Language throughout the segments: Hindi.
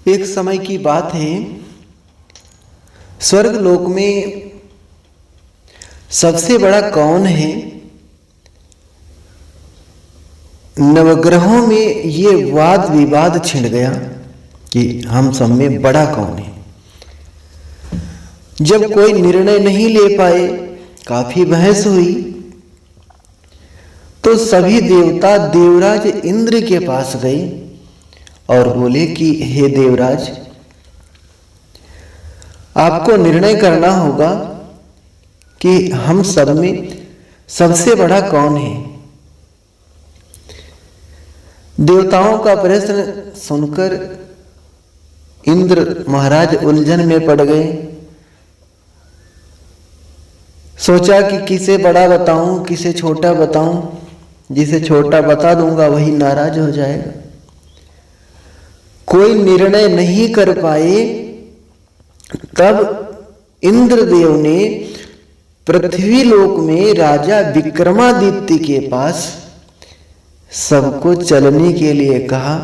एक समय की बात है, स्वर्ग लोक में सबसे बड़ा कौन है। नवग्रहों में ये वाद विवाद छिड़ गया कि हम सब में बड़ा कौन है। जब कोई निर्णय नहीं ले पाए, काफी बहस हुई, तो सभी देवता देवराज इंद्र के पास गए और बोले कि हे देवराज, आपको निर्णय करना होगा कि हम सब में सबसे बड़ा कौन है। देवताओं का प्रश्न सुनकर इंद्र महाराज उलझन में पड़ गए। सोचा कि किसे बड़ा बताऊं, किसे छोटा बताऊं। जिसे छोटा बता दूंगा वही नाराज हो जाएगा। कोई निर्णय नहीं कर पाए। तब इंद्रदेव ने पृथ्वी लोक में राजा विक्रमादित्य के पास सबको चलने के लिए कहा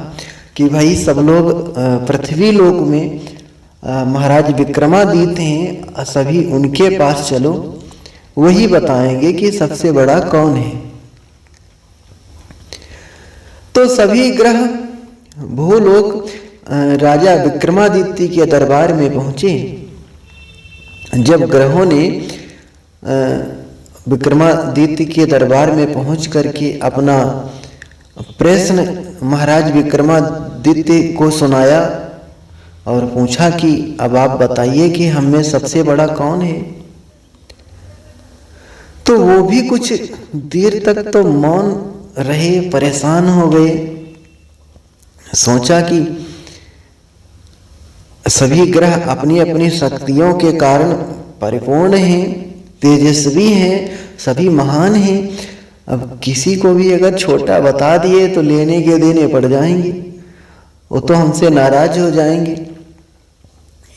कि भाई सब लोग पृथ्वी लोक में महाराज विक्रमादित्य हैं, सभी उनके पास चलो, वही बताएंगे कि सबसे बड़ा कौन है। तो सभी ग्रह भूलोक राजा विक्रमादित्य के दरबार में पहुंचे। जब ग्रहों ने विक्रमादित्य के दरबार में पहुंच करके अपना प्रश्न महाराज विक्रमादित्य को सुनाया और पूछा कि अब आप बताइए कि हम में सबसे बड़ा कौन है। तो वो भी कुछ देर तक तो मौन रहे, परेशान हो गए। सोचा कि सभी ग्रह अपनी अपनी शक्तियों के कारण परिपूर्ण हैं, तेजस्वी हैं, सभी महान हैं। अब किसी को भी अगर छोटा बता दिए तो लेने के देने पड़ जाएंगे, वो तो हमसे नाराज हो जाएंगे।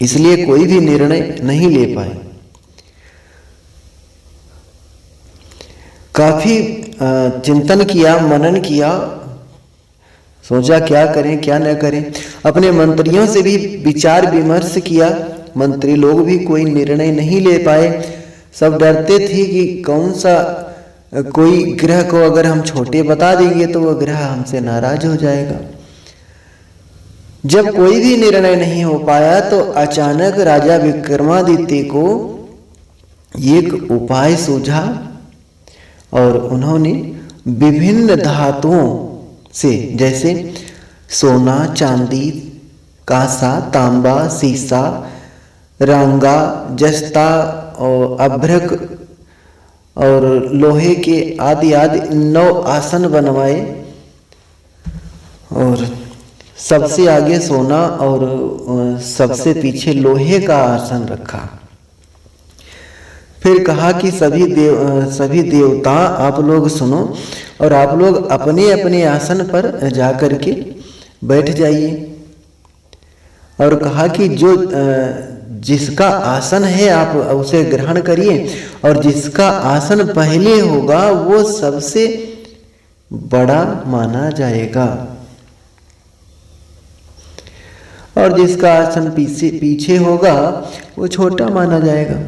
इसलिए कोई भी निर्णय नहीं ले पाए। काफी चिंतन किया, मनन किया, सोचा क्या करें क्या न करें। अपने मंत्रियों से भी विचार विमर्श किया। मंत्री लोग भी कोई निर्णय नहीं ले पाए। सब डरते थे कि कौन सा कोई ग्रह को अगर हम छोटे बता देंगे तो वह ग्रह हमसे नाराज हो जाएगा। जब कोई भी निर्णय नहीं हो पाया तो अचानक राजा विक्रमादित्य को एक उपाय सूझा और उन्होंने विभिन्न धातुओं से, जैसे सोना, चांदी, कांसा, तांबा, सीसा, रांगा, जस्ता और अभ्रक और लोहे के आदि 9 आसन बनवाए और सबसे आगे सोना और सबसे पीछे लोहे का आसन रखा। फिर कहा कि सभी देवता आप लोग सुनो और आप लोग अपने अपने आसन पर जाकर के बैठ जाइए। और कहा कि जो जिसका आसन है आप उसे ग्रहण करिए और जिसका आसन पहले होगा वो सबसे बड़ा माना जाएगा और जिसका आसन पीछे होगा वो छोटा माना जाएगा।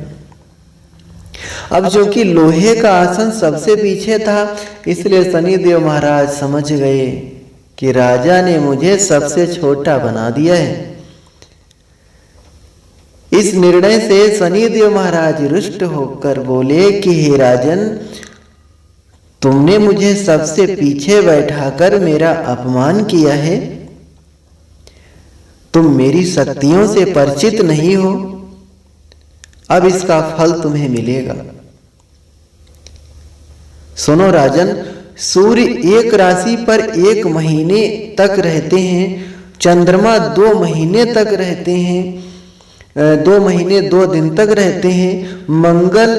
अब जो कि लोहे का आसन सबसे पीछे था, इसलिए शनिदेव महाराज समझ गए कि राजा ने मुझे सबसे छोटा बना दिया है। इस निर्णय से शनिदेव महाराज रुष्ट होकर बोले कि हे राजन, तुमने मुझे सबसे पीछे बैठाकर मेरा अपमान किया है। तुम मेरी शक्तियों से परिचित नहीं हो, अब इसका फल तुम्हें मिलेगा। सुनो राजन, सूर्य एक राशि पर 1 महीने तक रहते हैं, चंद्रमा 2 महीने तक रहते हैं, 2 महीने 2 दिन तक रहते हैं, मंगल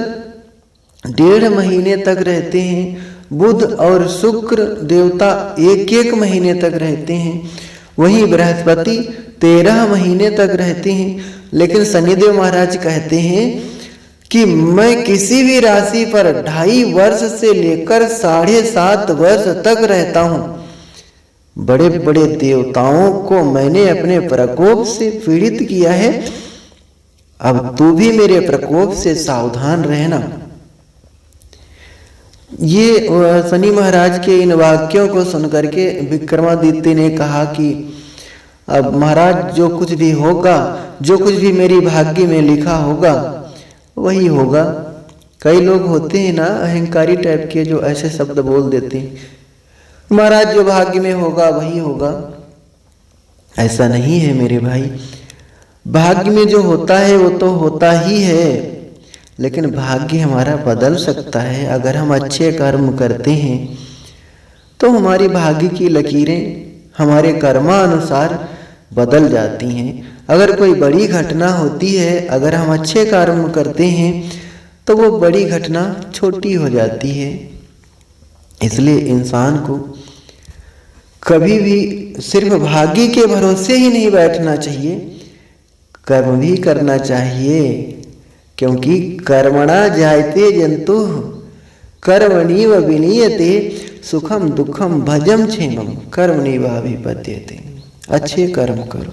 1.5 महीने तक रहते हैं, बुध और शुक्र देवता 1-1 महीने तक रहते हैं, वहीं बृहस्पति 13 महीने तक रहते हैं। लेकिन शनिदेव महाराज कहते हैं कि मैं किसी भी राशि पर 2.5 वर्ष से लेकर 7.5 वर्ष तक रहता हूं। बड़े बड़े देवताओं को मैंने अपने प्रकोप से पीड़ित किया है, अब तू भी मेरे प्रकोप से सावधान रहना। ये शनि महाराज के इन वाक्यों को सुनकर के विक्रमादित्य ने कहा कि अब महाराज जो कुछ भी होगा, जो कुछ भी मेरी भाग्य में लिखा होगा वही होगा। कई लोग होते हैं ना अहंकारी टाइप के, जो ऐसे शब्द बोल देते हैं, महाराज जो भाग्य में होगा वही होगा। ऐसा नहीं है मेरे भाई, भाग्य में जो होता है वो तो होता ही है, लेकिन भाग्य हमारा बदल सकता है। अगर हम अच्छे कर्म करते हैं तो हमारी भाग्य की लकीरें हमारे कर्मानुसार बदल जाती हैं। अगर कोई बड़ी घटना होती है, अगर हम अच्छे कर्म करते हैं तो वो बड़ी घटना छोटी हो जाती है। इसलिए इंसान को कभी भी सिर्फ भाग्य के भरोसे ही नहीं बैठना चाहिए, कर्म भी करना चाहिए, क्योंकि कर्मणा जायते जंतु कर्मणीव विनीयते सुखम दुखम भजम क्षेमम कर्मणीवाभिपद्यते। अच्छे कर्म करो।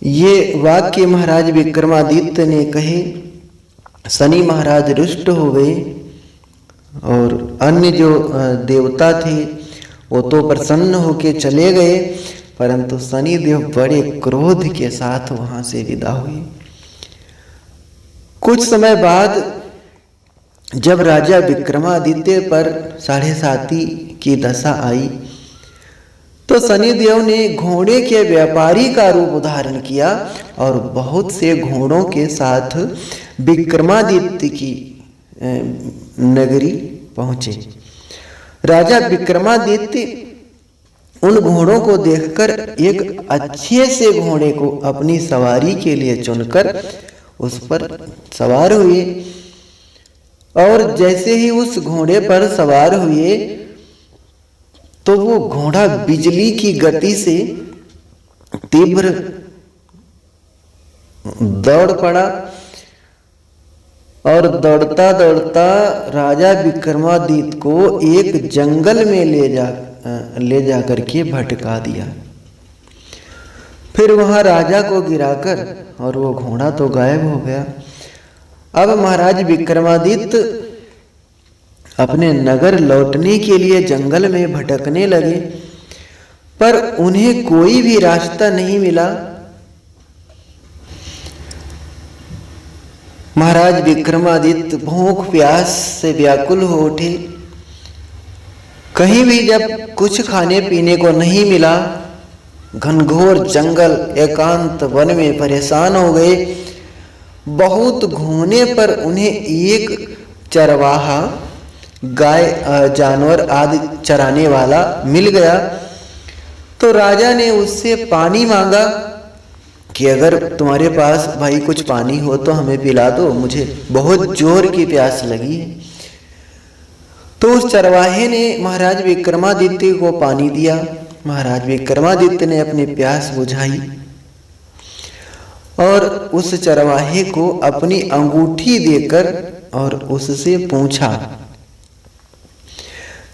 ये वाक्य महाराज विक्रमादित्य ने कहे। शनि महाराज रुष्ट हो गए और अन्य जो देवता थे वो तो प्रसन्न होके चले गए, परंतु शनि देव बड़े क्रोध के साथ वहां से विदा हुए। कुछ समय बाद जब राजा विक्रमादित्य पर 7.5 की दशा आई तो शनिदेव ने घोड़े के व्यापारी का रूप धारण किया और बहुत से घोड़ों के साथ विक्रमादित्य की नगरी पहुंचे। राजा विक्रमादित्य उन घोड़ों को देखकर एक अच्छे से घोड़े को अपनी सवारी के लिए चुनकर उस पर सवार हुए, और जैसे ही उस घोड़े पर सवार हुए तो वो घोड़ा बिजली की गति से तीव्र दौड़ पड़ा और दौड़ता दौड़ता राजा विक्रमादित्य को एक जंगल में ले जा करके भटका दिया। फिर वहां राजा को गिराकर और वो घोड़ा तो गायब हो गया। अब महाराज विक्रमादित्य अपने नगर लौटने के लिए जंगल में भटकने लगे, पर उन्हें कोई भी रास्ता नहीं मिला। महाराज विक्रमादित्य भूख प्यास से व्याकुल हो उठे। कहीं भी जब कुछ खाने पीने को नहीं मिला, घनघोर जंगल एकांत वन में परेशान हो गए। बहुत घूमने पर उन्हें एक चरवाहा गाय जानवर आदि चराने वाला मिल गया। तो राजा ने उससे पानी मांगा कि अगर तुम्हारे पास भाई कुछ पानी हो तो हमें पिला दो, मुझे बहुत जोर की प्यास लगी है। तो उस चरवाहे ने महाराज विक्रमादित्य को पानी दिया। महाराज विक्रमादित्य ने अपनी प्यास बुझाई और उस चरवाहे को अपनी अंगूठी देकर और उससे पूछा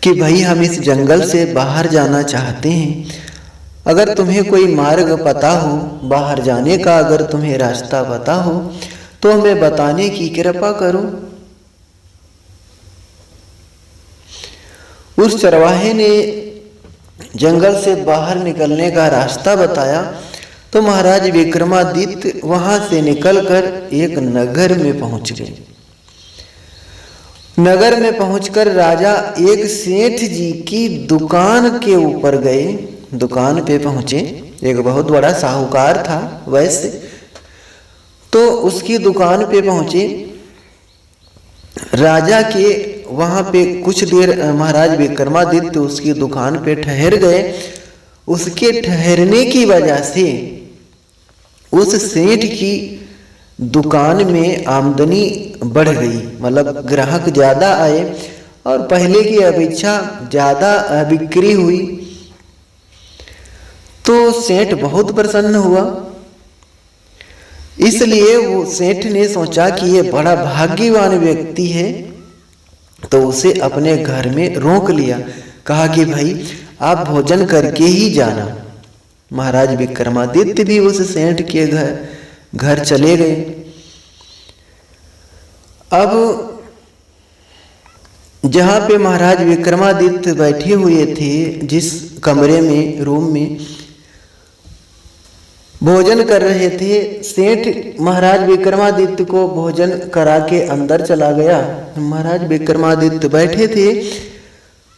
कि भाई हम इस जंगल से बाहर जाना चाहते हैं, अगर तुम्हें कोई मार्ग पता हो बाहर जाने का, अगर तुम्हें रास्ता पता हो तो हमें बताने की कृपा करो। उस चरवाहे ने जंगल से बाहर निकलने का रास्ता बताया। तो महाराज विक्रमादित्य वहां से निकलकर एक नगर में पहुंच गए। नगर में पहुंचकर राजा एक सेठ जी की दुकान के ऊपर गए। दुकान पे पहुंचे, एक बहुत बड़ा साहूकार था वैसे, तो उसकी दुकान पे पहुंचे। राजा के वहां पे कुछ देर महाराज विक्रमादित्य उसकी दुकान पे ठहर गए। उसके ठहरने की वजह से उस सेठ की दुकान में आमदनी बढ़ गई, मतलब ग्राहक ज्यादा आए और पहले की अपेक्षा ज्यादा बिक्री हुई। तो सेठ बहुत प्रसन्न हुआ। इसलिए वो सेठ ने सोचा कि ये बड़ा भाग्यवान व्यक्ति है, तो उसे अपने घर में रोक लिया। कहा कि भाई आप भोजन करके ही जाना। महाराज विक्रमादित्य भी उस सेठ के घर चले गए। अब जहाँ पे महाराज विक्रमादित्य बैठे हुए थे, जिस कमरे में, रूम में भोजन कर रहे थे, सेठ महाराज विक्रमादित्य को भोजन करा के अंदर चला गया। महाराज विक्रमादित्य बैठे थे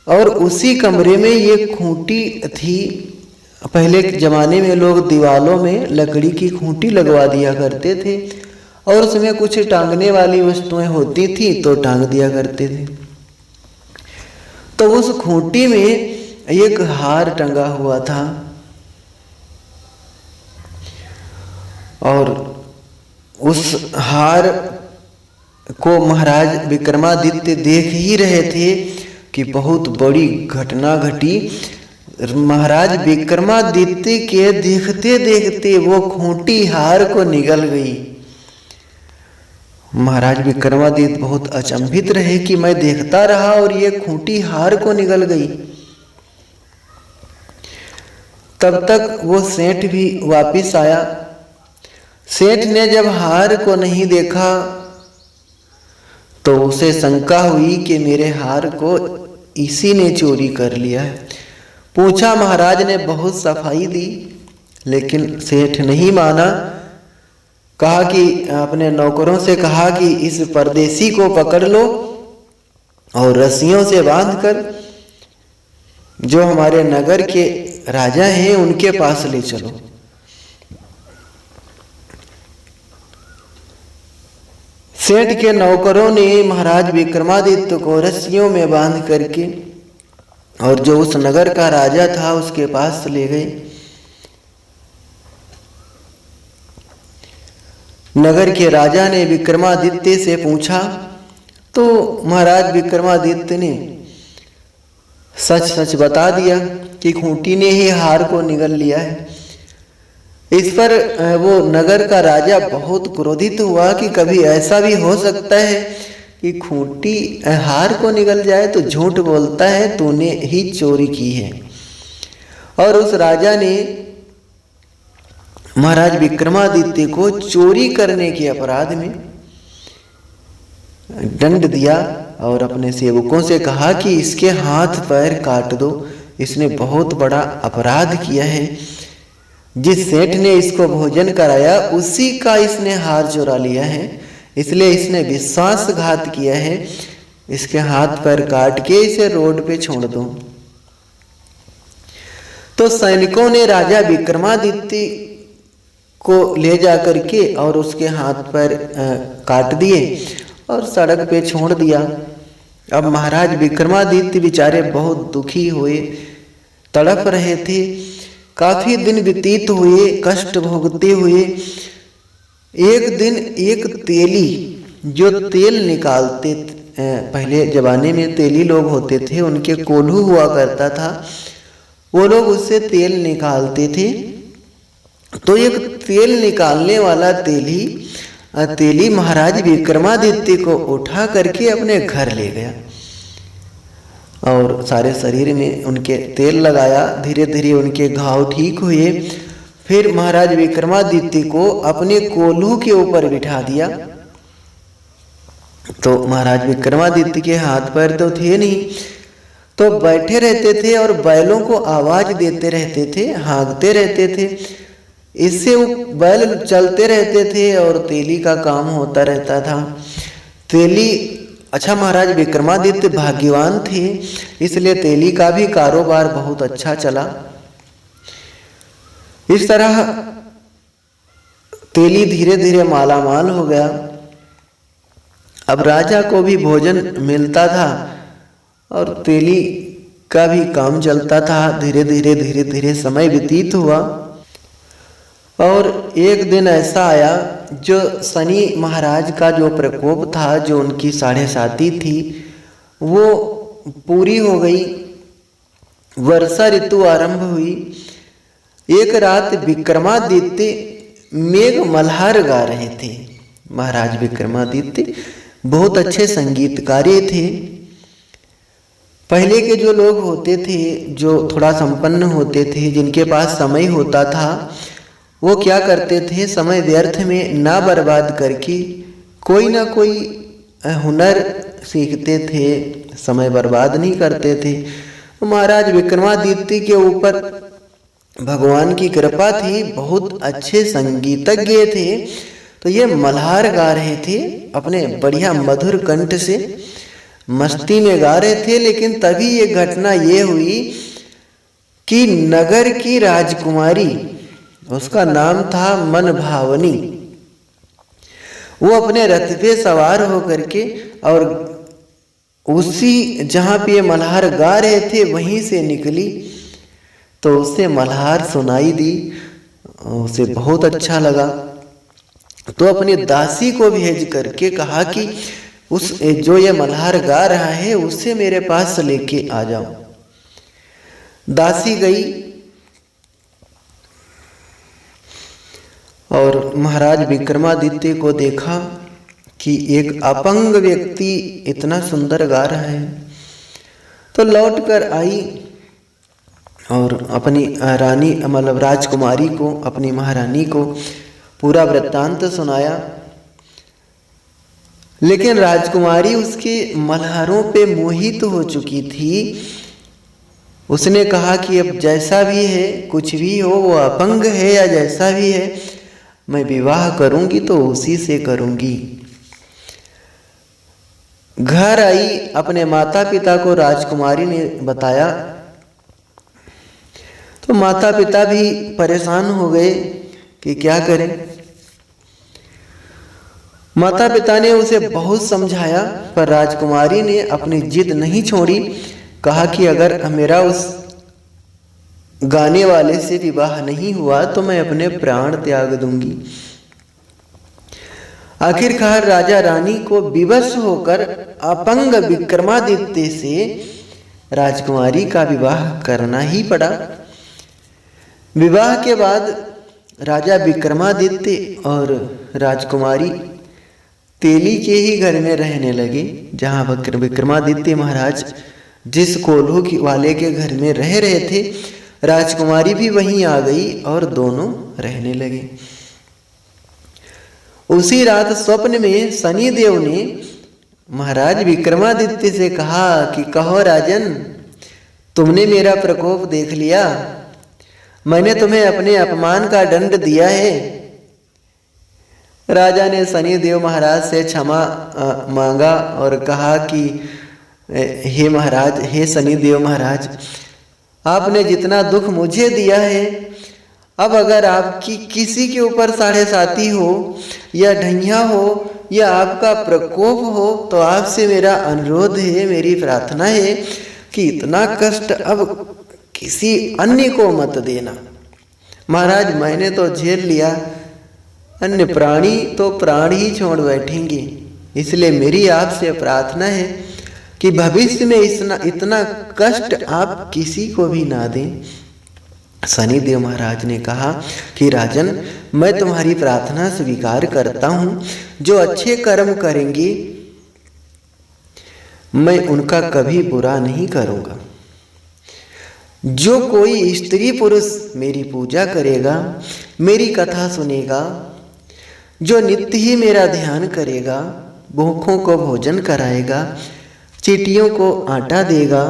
और उसी कमरे में ये खूंटी थी। पहले के जमाने में लोग दीवालों में लकड़ी की खूंटी लगवा दिया करते थे और उसमें कुछ टांगने वाली वस्तुएं होती थी तो टांग दिया करते थे। तो उस खूंटी में एक हार टंगा हुआ था और उस हार को महाराज विक्रमादित्य देख ही रहे थे कि बहुत बड़ी घटना घटी। महाराज विक्रमादित्य के देखते देखते वो खूंटी हार को निगल गई। महाराज विक्रमादित्य बहुत अचंभित रहे कि मैं देखता रहा और ये खूंटी हार को निगल गई। तब तक वो सेठ भी वापिस आया। सेठ ने जब हार को नहीं देखा तो उसे शंका हुई कि मेरे हार को इसी ने चोरी कर लिया है। पूछा, महाराज ने बहुत सफाई दी लेकिन सेठ नहीं माना। कहा कि अपने नौकरों से कहा कि इस परदेसी को पकड़ लो और रस्सियों से बांधकर जो हमारे नगर के राजा हैं उनके पास ले चलो। सेठ के नौकरों ने महाराज विक्रमादित्य को रस्सियों में बांध करके और जो उस नगर का राजा था उसके पास ले गए। नगर के राजा ने विक्रमादित्य से पूछा तो महाराज विक्रमादित्य ने सच सच बता दिया कि खूंटी ने ही हार को निगल लिया है। इस पर वो नगर का राजा बहुत क्रोधित हुआ कि कभी ऐसा भी हो सकता है कि खूंटी हार को निगल जाए, तो झूठ बोलता है, तूने ही चोरी की है। और उस राजा ने महाराज विक्रमादित्य को चोरी करने के अपराध में दंड दिया और अपने सेवकों से कहा कि इसके हाथ पैर काट दो, इसने बहुत बड़ा अपराध किया है। जिस सेठ ने इसको भोजन कराया उसी का इसने हार चुरा लिया है, इसलिए इसने विश्वासघात किया है। इसके हाथ पैर काट के इसे रोड पे छोड़ दो। तो सैनिकों ने राजा विक्रमादित्य को ले जा करके और उसके हाथ पैर काट दिए और सड़क पे छोड़ दिया। अब महाराज विक्रमादित्य बेचारे बहुत दुखी हुए, तड़प रहे थे। काफी दिन व्यतीत हुए, कष्ट भोगते हुए। एक दिन एक तेली जो तेल निकालते, पहले जमाने में तेली लोग होते थे, उनके कोल्हू हुआ करता था, वो लोग उससे तेल निकालते थे। तो एक तेल निकालने वाला तेली महाराज विक्रमादित्य को उठा करके अपने घर ले गया और सारे शरीर में उनके तेल लगाया। धीरे धीरे उनके घाव ठीक हुए। फिर महाराज विक्रमादित्य को अपने कोल्हू के ऊपर बिठा दिया। तो महाराज विक्रमादित्य के हाथ पैर तो थे नहीं, तो बैठे रहते थे और बैलों को आवाज देते रहते थे, हाँकते रहते थे। इससे वो बैल चलते रहते थे और तेली का काम होता रहता था। तेली, अच्छा, महाराज विक्रमादित्य भाग्यवान थे, इसलिए तेली का भी कारोबार बहुत अच्छा चला। इस तरह तेली धीरे धीरे मालामाल हो गया। अब राजा को भी भोजन मिलता था और तेली का भी काम चलता था। धीरे धीरे समय व्यतीत हुआ और एक दिन ऐसा आया जो शनि महाराज का जो प्रकोप था, जो उनकी 7.5 थी, वो पूरी हो गई। वर्षा ऋतु आरंभ हुई। एक रात विक्रमादित्य मेघ मल्हार गा रहे थे। महाराज विक्रमादित्य बहुत अच्छे संगीतकारी थे। पहले के जो लोग होते थे, जो थोड़ा संपन्न होते थे, जिनके पास समय होता था, वो क्या करते थे, समय व्यर्थ में ना बर्बाद करके कोई ना कोई हुनर सीखते थे, समय बर्बाद नहीं करते थे। महाराज विक्रमादित्य के ऊपर भगवान की कृपा थी, बहुत अच्छे संगीतज्ञ थे। तो ये मल्हार गा रहे थे अपने बढ़िया मधुर कंठ से, मस्ती में गा रहे थे। लेकिन तभी ये घटना ये हुई कि नगर की राजकुमारी, उसका नाम था मनभावनी, वो अपने रथ पे सवार होकर के और उसी जहाँ पे ये मल्हार गा रहे थे वहीं से निकली। तो उसे मल्हार सुनाई दी, उसे बहुत अच्छा लगा। तो अपनी दासी को भेज करके कहा कि उस जो ये मल्हार गा रहा है उसे मेरे पास लेके आ जाओ। दासी गई और महाराज विक्रमादित्य को देखा कि एक अपंग व्यक्ति इतना सुंदर गा रहा है। तो लौट कर आई और अपनी रानी मतलब राजकुमारी को, अपनी महारानी को पूरा वृत्तांत सुनाया। लेकिन राजकुमारी उसके मल्हारों पे मोहित हो चुकी थी। उसने कहा कि अब जैसा भी है, कुछ भी हो, वो अपंग है या जैसा भी है, मैं विवाह करूंगी तो उसी से करूंगी। घर आई, अपने माता पिता को राजकुमारी ने बताया। तो माता पिता भी परेशान हो गए कि क्या करें। माता पिता ने उसे बहुत समझाया, पर राजकुमारी ने अपनी जिद नहीं छोड़ी। कहा कि अगर मेरा उस गाने वाले से विवाह नहीं हुआ तो मैं अपने प्राण त्याग दूंगी। आखिरकार राजा रानी को विवश होकर अपंग विक्रमादित्य से राजकुमारी का विवाह करना ही पड़ा। विवाह के बाद राजा विक्रमादित्य और राजकुमारी तेली के ही घर में रहने लगे। जहाँ विक्रमादित्य महाराज जिस कोल्हू वाले के घर में रह रहे थे, राजकुमारी भी वहीं आ गई और दोनों रहने लगे। उसी रात स्वप्न में शनिदेव ने महाराज विक्रमादित्य से कहा कि कहो राजन, तुमने मेरा प्रकोप देख लिया, मैंने तुम्हें अपने अपमान का दंड दिया है। राजा ने शनिदेव महाराज से क्षमा मांगा और कहा कि हे महाराज, हे शनिदेव महाराज, आपने जितना दुख मुझे दिया है, अब अगर आपकी किसी के ऊपर 7.5 हो या ढैया हो या आपका प्रकोप हो तो आपसे मेरा अनुरोध है, मेरी प्रार्थना है कि इतना कष्ट अब किसी अन्य को मत देना। महाराज, मैंने तो झेल लिया, अन्य प्राणी तो प्राण ही छोड़ बैठेंगे, इसलिए मेरी आपसे प्रार्थना है कि भविष्य में इतना कष्ट आप किसी को भी ना दें। शनिदेव महाराज ने कहा कि राजन, मैं तुम्हारी प्रार्थना स्वीकार करता हूँ। जो अच्छे कर्म करेंगे मैं उनका कभी बुरा नहीं करूँगा। जो कोई स्त्री पुरुष मेरी पूजा करेगा, मेरी कथा सुनेगा, जो नित्य ही मेरा ध्यान करेगा, भूखों को भोजन कराएगा, चींटियों को आटा देगा,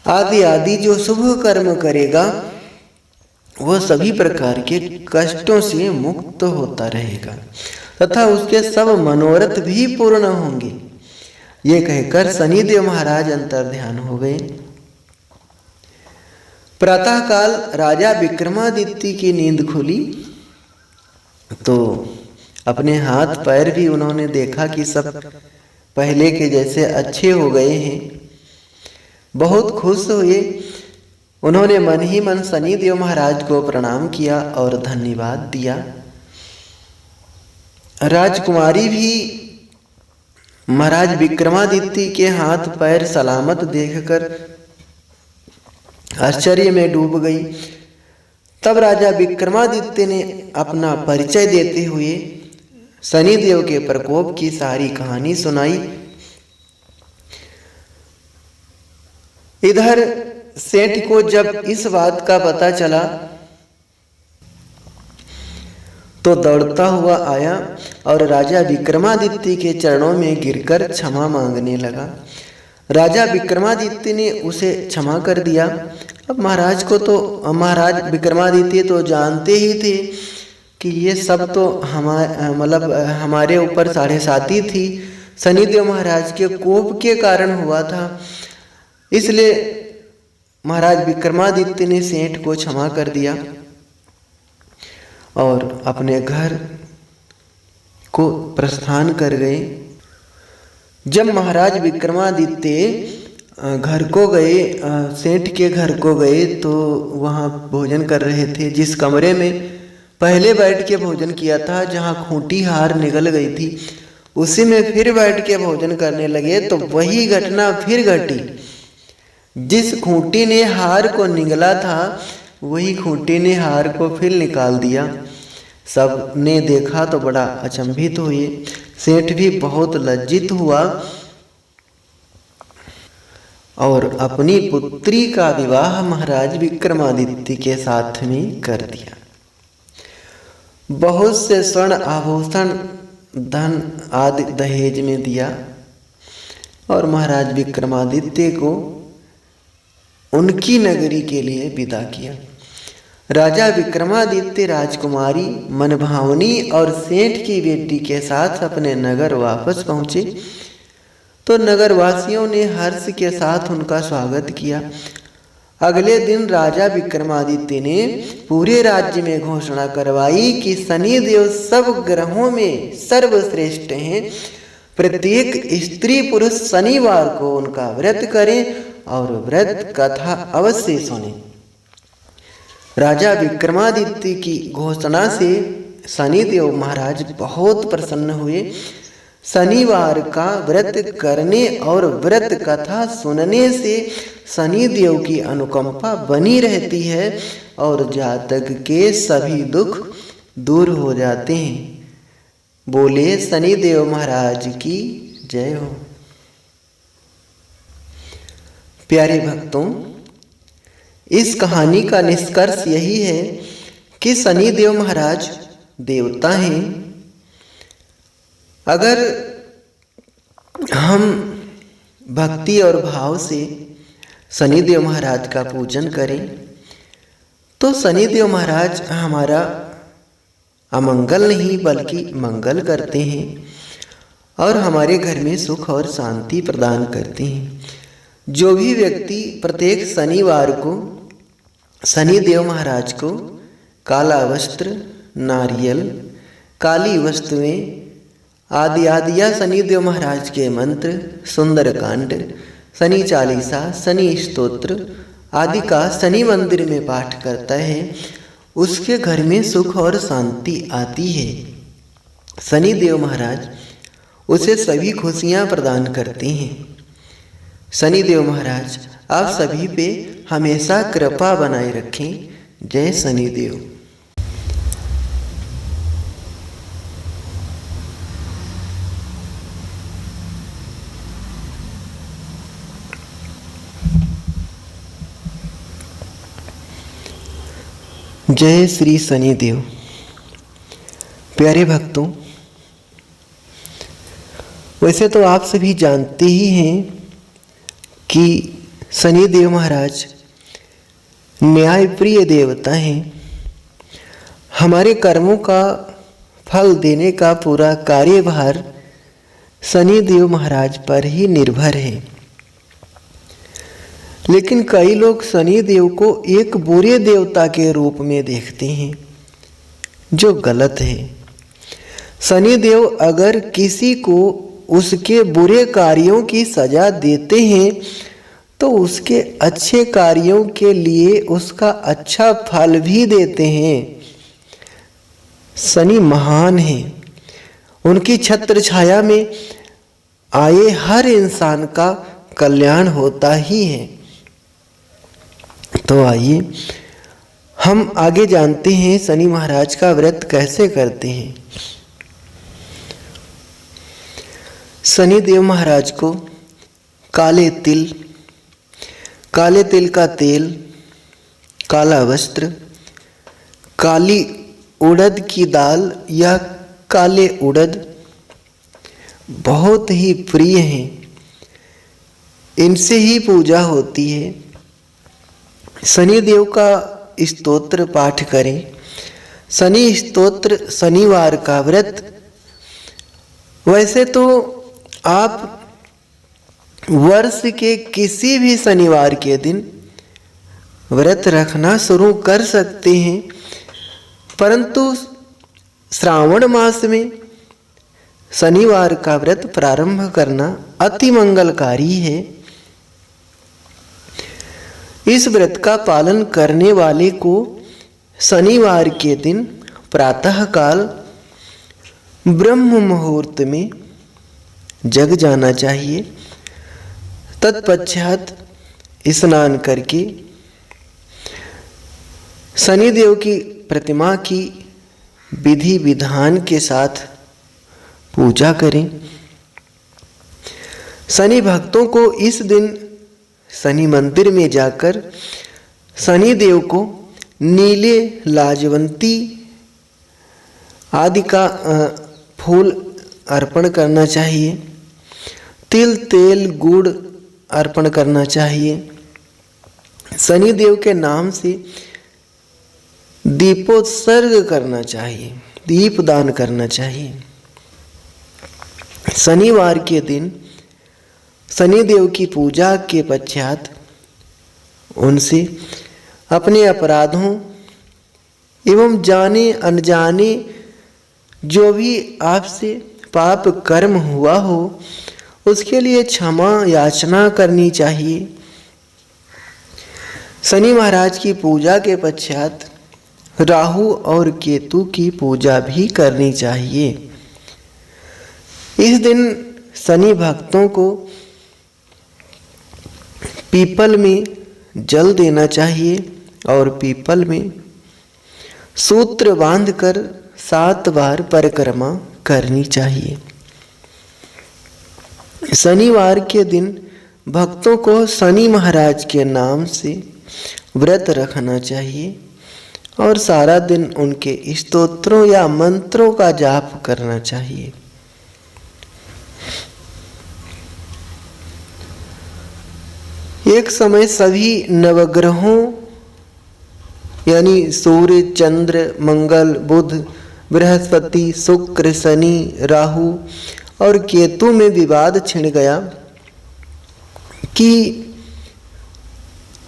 आदि आदि जो शुभ कर्म करेगा, वह सभी प्रकार के कष्टों से मुक्त होता रहेगा तथा उसके सब मनोरथ भी पूर्ण होंगे। ये कहकर शनिदेव महाराज अंतर्ध्यान हो गए। प्रातःकाल राजा विक्रमादित्य की नींद खुली तो अपने हाथ पैर भी उन्होंने देखा कि सब पहले के जैसे अच्छे हो गए हैं। बहुत खुश हुए। उन्होंने मन ही मन शनिदेव महाराज को प्रणाम किया और धन्यवाद दिया। राजकुमारी भी महाराज विक्रमादित्य के हाथ पैर सलामत देखकर आश्चर्य में डूब गई। तब राजा विक्रमादित्य ने अपना परिचय देते हुए शनिदेव के प्रकोप की सारी कहानी सुनाई। इधर सेठ को जब इस बात का पता चला तो दौड़ता हुआ आया और राजा विक्रमादित्य के चरणों में गिरकर क्षमा मांगने लगा। राजा विक्रमादित्य ने उसे क्षमा कर दिया। अब महाराज विक्रमादित्य तो जानते ही थे कि ये सब तो हमारे ऊपर साढ़े साती थी, शनिदेव महाराज के कोप के कारण हुआ था। इसलिए महाराज विक्रमादित्य ने सेठ को क्षमा कर दिया और अपने घर को प्रस्थान कर गए। जब महाराज विक्रमादित्य घर को गए, सेठ के घर को गए, तो वहाँ भोजन कर रहे थे। जिस कमरे में पहले बैठ के भोजन किया था, जहाँ खूंटी हार निकल गई थी, उसी में फिर बैठ के भोजन करने लगे तो वही घटना फिर घटी। जिस खूंटी ने हार को निगला था, वही खूंटी ने हार को फिर निकाल दिया। सब ने देखा तो बड़ा अचंभित हुए। सेठ भी बहुत लज्जित हुआ और अपनी पुत्री का विवाह महाराज विक्रमादित्य के साथ में कर दिया। बहुत से स्वर्ण आभूषण धन आदि दहेज में दिया और महाराज विक्रमादित्य को उनकी नगरी के लिए विदा किया। राजा विक्रमादित्य राजकुमारी मनभावनी और सेठ की बेटी के साथ अपने नगर वापस पहुंचे तो नगरवासियों ने हर्ष के साथ उनका स्वागत किया। अगले दिन राजा विक्रमादित्य ने पूरे राज्य में घोषणा करवाई कि शनिदेव सब ग्रहों में सर्वश्रेष्ठ हैं। प्रत्येक स्त्री पुरुष शनिवार को उनका व्रत करें और व्रत कथा अवश्य सुने। राजा विक्रमादित्य की घोषणा से शनिदेव महाराज बहुत प्रसन्न हुए। शनिवार का व्रत करने और व्रत कथा सुनने से शनिदेव की अनुकंपा बनी रहती है और जातक के सभी दुख दूर हो जाते हैं। बोले शनिदेव महाराज की जय हो। प्यारे भक्तों, इस कहानी का निष्कर्ष यही है कि शनिदेव महाराज देवता हैं। अगर हम भक्ति और भाव से शनिदेव महाराज का पूजन करें तो शनिदेव महाराज हमारा अमंगल नहीं बल्कि मंगल करते हैं और हमारे घर में सुख और शांति प्रदान करते हैं। जो भी व्यक्ति प्रत्येक शनिवार को शनिदेव महाराज को काला वस्त्र, नारियल, काली वस्तुएं आदि या शनिदेव महाराज के मंत्र, सुंदरकांड, शनि चालीसा, शनि स्तोत्र आदि का शनि मंदिर में पाठ करता है, उसके घर में सुख और शांति आती है। शनिदेव महाराज उसे सभी खुशियां प्रदान करते हैं। शनिदेव महाराज आप सभी पे हमेशा कृपा बनाए रखें। जय शनिदेव। जय श्री शनिदेव। प्यारे भक्तों, वैसे तो आप सभी जानते ही हैं कि शनिदेव महाराज न्यायप्रिय देवता हैं। हमारे कर्मों का फल देने का पूरा कार्यभार शनिदेव महाराज पर ही निर्भर है। लेकिन कई लोग शनिदेव को एक बुरे देवता के रूप में देखते हैं, जो गलत है। शनिदेव अगर किसी को उसके बुरे कार्यों की सजा देते हैं तो उसके अच्छे कार्यों के लिए उसका अच्छा फल भी देते हैं। शनि महान है। उनकी छत्र छाया में आए हर इंसान का कल्याण होता ही है। तो आइए हम आगे जानते हैं शनि महाराज का व्रत कैसे करते हैं। शनिदेव महाराज को काले तिल, काले तिल का तेल, काला वस्त्र, काली उड़द की दाल या काले उड़द बहुत ही प्रिय हैं। इनसे ही पूजा होती है। शनिदेव का स्तोत्र पाठ करें। शनि स्तोत्र, शनिवार का व्रत। वैसे तो आप वर्ष के किसी भी शनिवार के दिन व्रत रखना शुरू कर सकते हैं, परंतु श्रावण मास में शनिवार का व्रत प्रारंभ करना अति मंगलकारी है। इस व्रत का पालन करने वाले को शनिवार के दिन प्रातःकाल ब्रह्म मुहूर्त में जग जाना चाहिए। तत्पश्चात स्नान करके शनिदेव की प्रतिमा की विधि विधान के साथ पूजा करें। शनि भक्तों को इस दिन शनि मंदिर में जाकर शनिदेव को नीले, लाजवंती आदि का फूल अर्पण करना चाहिए। तिल, तेल, गुड़ अर्पण करना चाहिए। शनिदेव के नाम से दीपोत्सर्ग करना चाहिए, दीप दान करना चाहिए। शनिवार के दिन शनिदेव की पूजा के पश्चात उनसे अपने अपराधों एवं जाने अनजाने जो भी आपसे पाप कर्म हुआ हो उसके लिए क्षमा याचना करनी चाहिए। शनि महाराज की पूजा के पश्चात राहु और केतु की पूजा भी करनी चाहिए। इस दिन शनि भक्तों को पीपल में जल देना चाहिए और पीपल में सूत्र बांधकर 7 बार परिक्रमा करनी चाहिए। शनिवार के दिन भक्तों को शनि महाराज के नाम से व्रत रखना चाहिए और सारा दिन उनके स्तोत्रों या मंत्रों का जाप करना चाहिए। एक समय सभी नवग्रहों यानी सूर्य, चंद्र, मंगल, बुध, बृहस्पति, शुक्र, शनि, राहु और केतु में विवाद छिड़ गया कि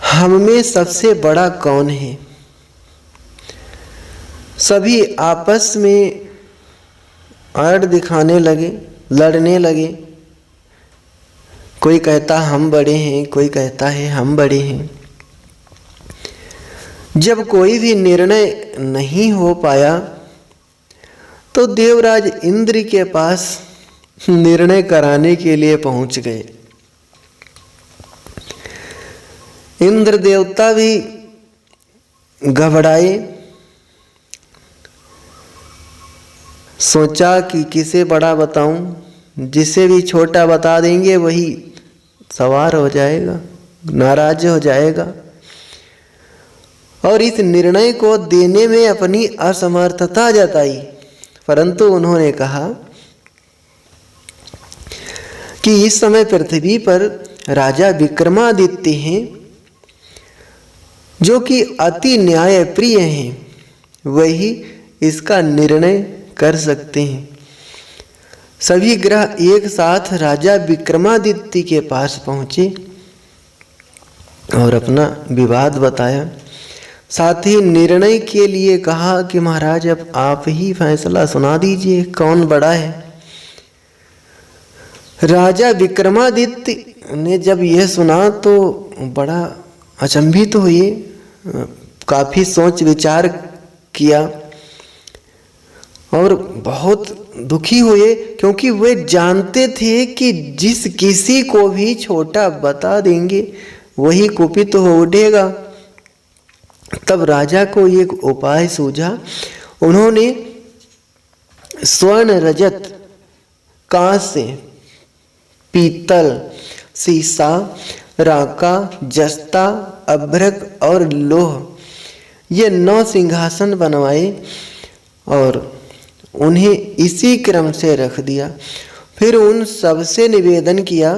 हम में सबसे बड़ा कौन है। सभी आपस में आड़ दिखाने लगे, लड़ने लगे। कोई कहता हम बड़े हैं, कोई कहता है हम बड़े हैं। जब कोई भी निर्णय नहीं हो पाया तो देवराज इंद्र के पास निर्णय कराने के लिए पहुंच गए। इंद्र देवता भी घबराए, सोचा कि किसे बड़ा बताऊं, जिसे भी छोटा बता देंगे वही सवार हो जाएगा, नाराज हो जाएगा। और इस निर्णय को देने में अपनी असमर्थता जताई, परंतु उन्होंने कहा कि इस समय पृथ्वी पर राजा विक्रमादित्य हैं जो कि अति न्यायप्रिय हैं, वही इसका निर्णय कर सकते हैं। सभी ग्रह एक साथ राजा विक्रमादित्य के पास पहुंचे और अपना विवाद बताया। साथ ही निर्णय के लिए कहा कि महाराज अब आप ही फैसला सुना दीजिए, कौन बड़ा है। राजा विक्रमादित्य ने जब यह सुना तो बड़ा अचंभित हुए, काफी सोच विचार किया और बहुत दुखी हुए, क्योंकि वे जानते थे कि जिस किसी को भी छोटा बता देंगे वही कुपित हो उठेगा। तब राजा को एक उपाय सूझा। उन्होंने स्वर्ण, रजत, कांस्य, पीतल, शीशा राका, जस्ता, अभ्रक और लोह, ये 9 सिंहासन बनवाए और उन्हें इसी क्रम से रख दिया। फिर उन सबसे निवेदन किया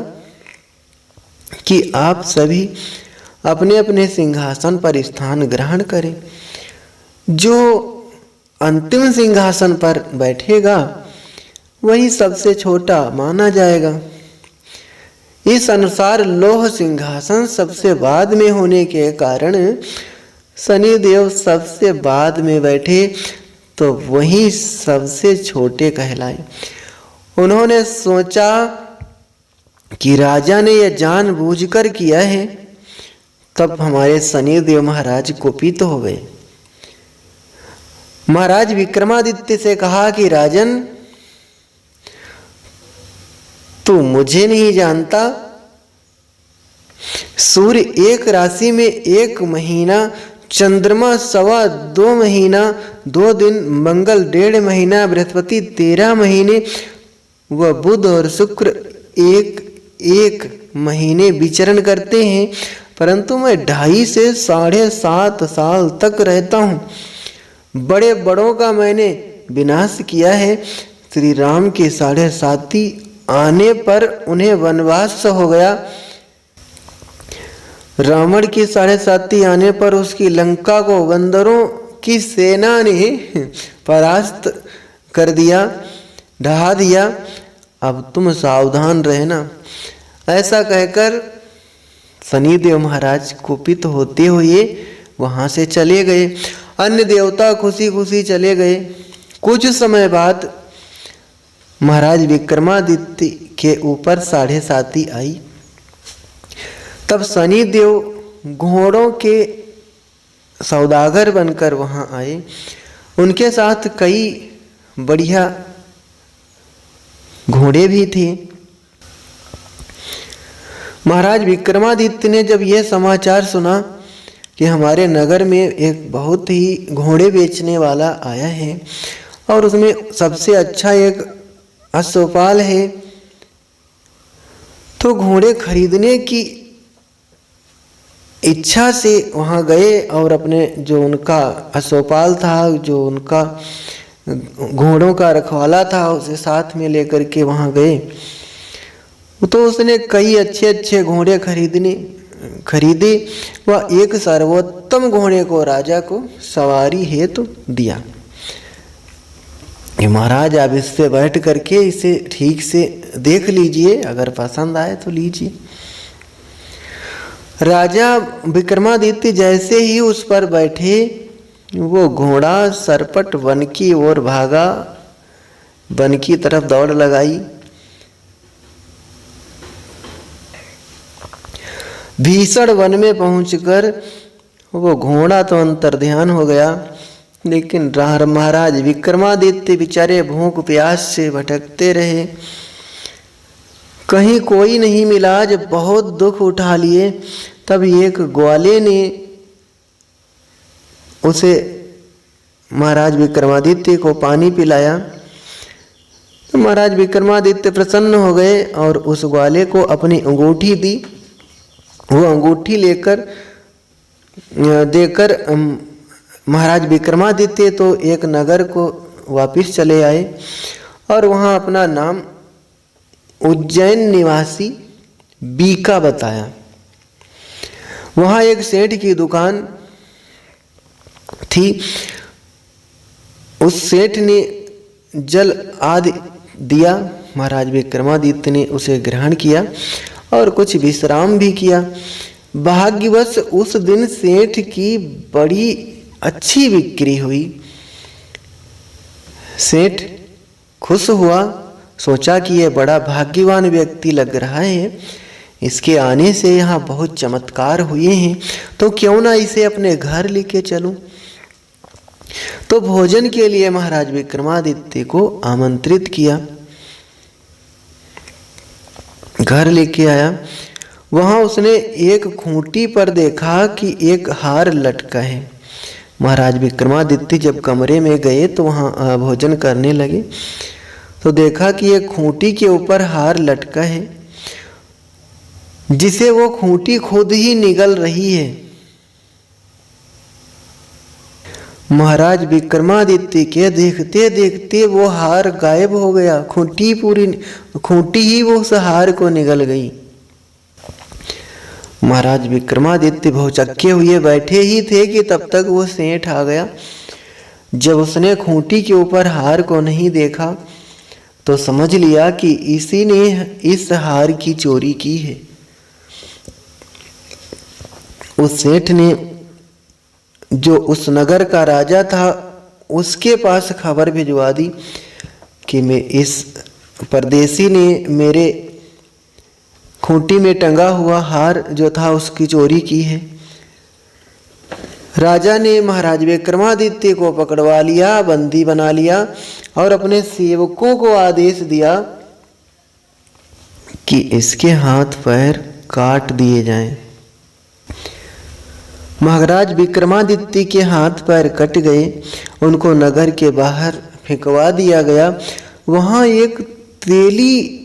कि आप सभी अपने अपने सिंहासन पर स्थान ग्रहण करें। जो अंतिम सिंहासन पर बैठेगा वही सबसे छोटा माना जाएगा। इस अनुसार लोह सिंहासन सबसे बाद में होने के कारण शनिदेव सबसे बाद में बैठे, तो वही सबसे छोटे कहलाए। उन्होंने सोचा कि राजा ने यह जानबूझकर किया है, तब हमारे शनिदेव महाराज कुपित हो गए। महाराज विक्रमादित्य से कहा कि राजन, तू मुझे नहीं जानता। सूर्य 1 राशि में 1 महीना, चंद्रमा 2.25 महीना 2 दिन, मंगल 1.5 महीना, बृहस्पति 13 महीने व बुध और शुक्र 1 महीने विचरण करते हैं, परंतु मैं 2.5 से 7.5 साल तक रहता हूँ। बड़े बड़ों का मैंने विनाश किया है। श्री राम के 7.5 आने पर उन्हें वनवास हो गया। रावण के 7.5 आने पर उसकी लंका को बंदरों की सेना ने परास्त कर दिया, ढहा दिया। अब तुम सावधान रहना। ऐसा कहकर शनिदेव महाराज कुपित होते हुए वहां से चले गए। अन्य देवता खुशी खुशी चले गए। कुछ समय बाद महाराज विक्रमादित्य के ऊपर 7.5 आई। तब शनिदेव घोड़ों के सौदागर बनकर वहां आए। उनके साथ कई बढ़िया घोड़े भी थे। महाराज विक्रमादित्य ने जब यह समाचार सुना कि हमारे नगर में एक बहुत ही घोड़े बेचने वाला आया है और उसमें सबसे अच्छा एक अश्वपाल है, तो घोड़े खरीदने की इच्छा से वहां गए और अपने जो उनका अश्वपाल था, जो उनका घोड़ों का रखवाला था, उसे साथ में लेकर के वहां गए। तो उसने कई अच्छे अच्छे घोड़े खरीदे व एक सर्वोत्तम घोड़े को राजा को सवारी हेतु दिया। महाराज, आप इस पे बैठ करके इसे ठीक से देख लीजिए, अगर पसंद आए तो लीजिए। राजा विक्रमादित्य जैसे ही उस पर बैठे, वो घोड़ा सरपट वन की ओर भागा, वन की तरफ दौड़ लगाई। भीषण वन में पहुंचकर वो घोड़ा तो अंतर्ध्यान हो गया, लेकिन महाराज विक्रमादित्य बेचारे भूख प्यास से भटकते रहे। कहीं कोई नहीं मिला। जब बहुत दुख उठा लिए, तब एक ग्वाले ने उसे महाराज विक्रमादित्य को पानी पिलाया। तो महाराज विक्रमादित्य प्रसन्न हो गए और उस ग्वाले को अपनी अंगूठी दी। वो अंगूठी देकर महाराज विक्रमादित्य तो एक नगर को वापिस चले आए और वहाँ अपना नाम उज्जैन निवासी बीका बताया। वहाँ एक सेठ की दुकान थी। उस सेठ ने जल आदि दिया। महाराज विक्रमादित्य ने उसे ग्रहण किया और कुछ विश्राम भी किया। भाग्यवश उस दिन सेठ की बड़ी अच्छी बिक्री हुई। सेठ खुश हुआ, सोचा कि यह बड़ा भाग्यवान व्यक्ति लग रहा है, इसके आने से यहाँ बहुत चमत्कार हुए हैं, तो क्यों ना इसे अपने घर लेके चलूं। तो भोजन के लिए महाराज विक्रमादित्य को आमंत्रित किया, घर लेके आया। वहां उसने एक खूंटी पर देखा कि एक हार लटका है। महाराज विक्रमादित्य जब कमरे में गए तो वहां भोजन करने लगे, तो देखा कि एक खूंटी के ऊपर हार लटका है। जिसे वो खूंटी खुद ही निगल रही है। महाराज विक्रमादित्य के देखते देखते वो हार गायब हो गया। खूंटी ही वो उस हार को निगल गई। महाराज विक्रमादित्य भौचक्के हुए बैठे ही थे कि तब तक वो सेठ आ गया। जब उसने खूंटी के ऊपर हार को नहीं देखा तो समझ लिया कि इसी ने इस हार की चोरी की है। उस सेठ ने, जो उस नगर का राजा था, उसके पास खबर भिजवा दी कि मैं इस परदेसी ने मेरे खूंटी में टंगा हुआ हार जो था उसकी चोरी की है। राजा ने महाराज विक्रमादित्य को पकड़वा लिया, बंदी बना लिया और अपने सेवकों को आदेश दिया कि इसके हाथ पैर काट दिए जाएं। महाराज विक्रमादित्य के हाथ पैर कट गए, उनको नगर के बाहर फेंकवा दिया गया। वहां एक तेली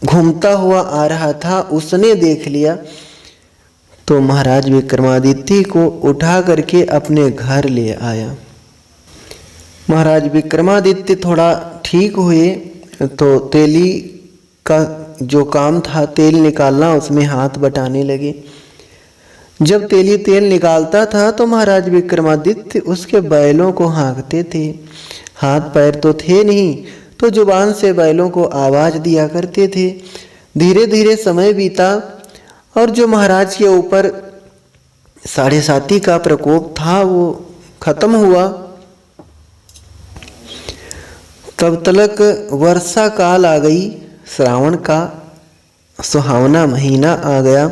घूमता हुआ आ रहा था, उसने देख लिया तो महाराज विक्रमादित्य को उठा करके अपने घर ले आया। महाराज विक्रमादित्य थोड़ा ठीक हुए तो तेली का जो काम था तेल निकालना, उसमें हाथ बटाने लगे। जब तेली तेल निकालता था तो महाराज विक्रमादित्य उसके बैलों को हाँकते थे। हाथ पैर तो थे नहीं, तो जुबान से बैलों को आवाज दिया करते थे। धीरे धीरे समय बीता और जो महाराज के ऊपर साढ़े साती का प्रकोप था वो खत्म हुआ। तब तक वर्षा काल आ गई, श्रावण का सुहावना महीना आ गया।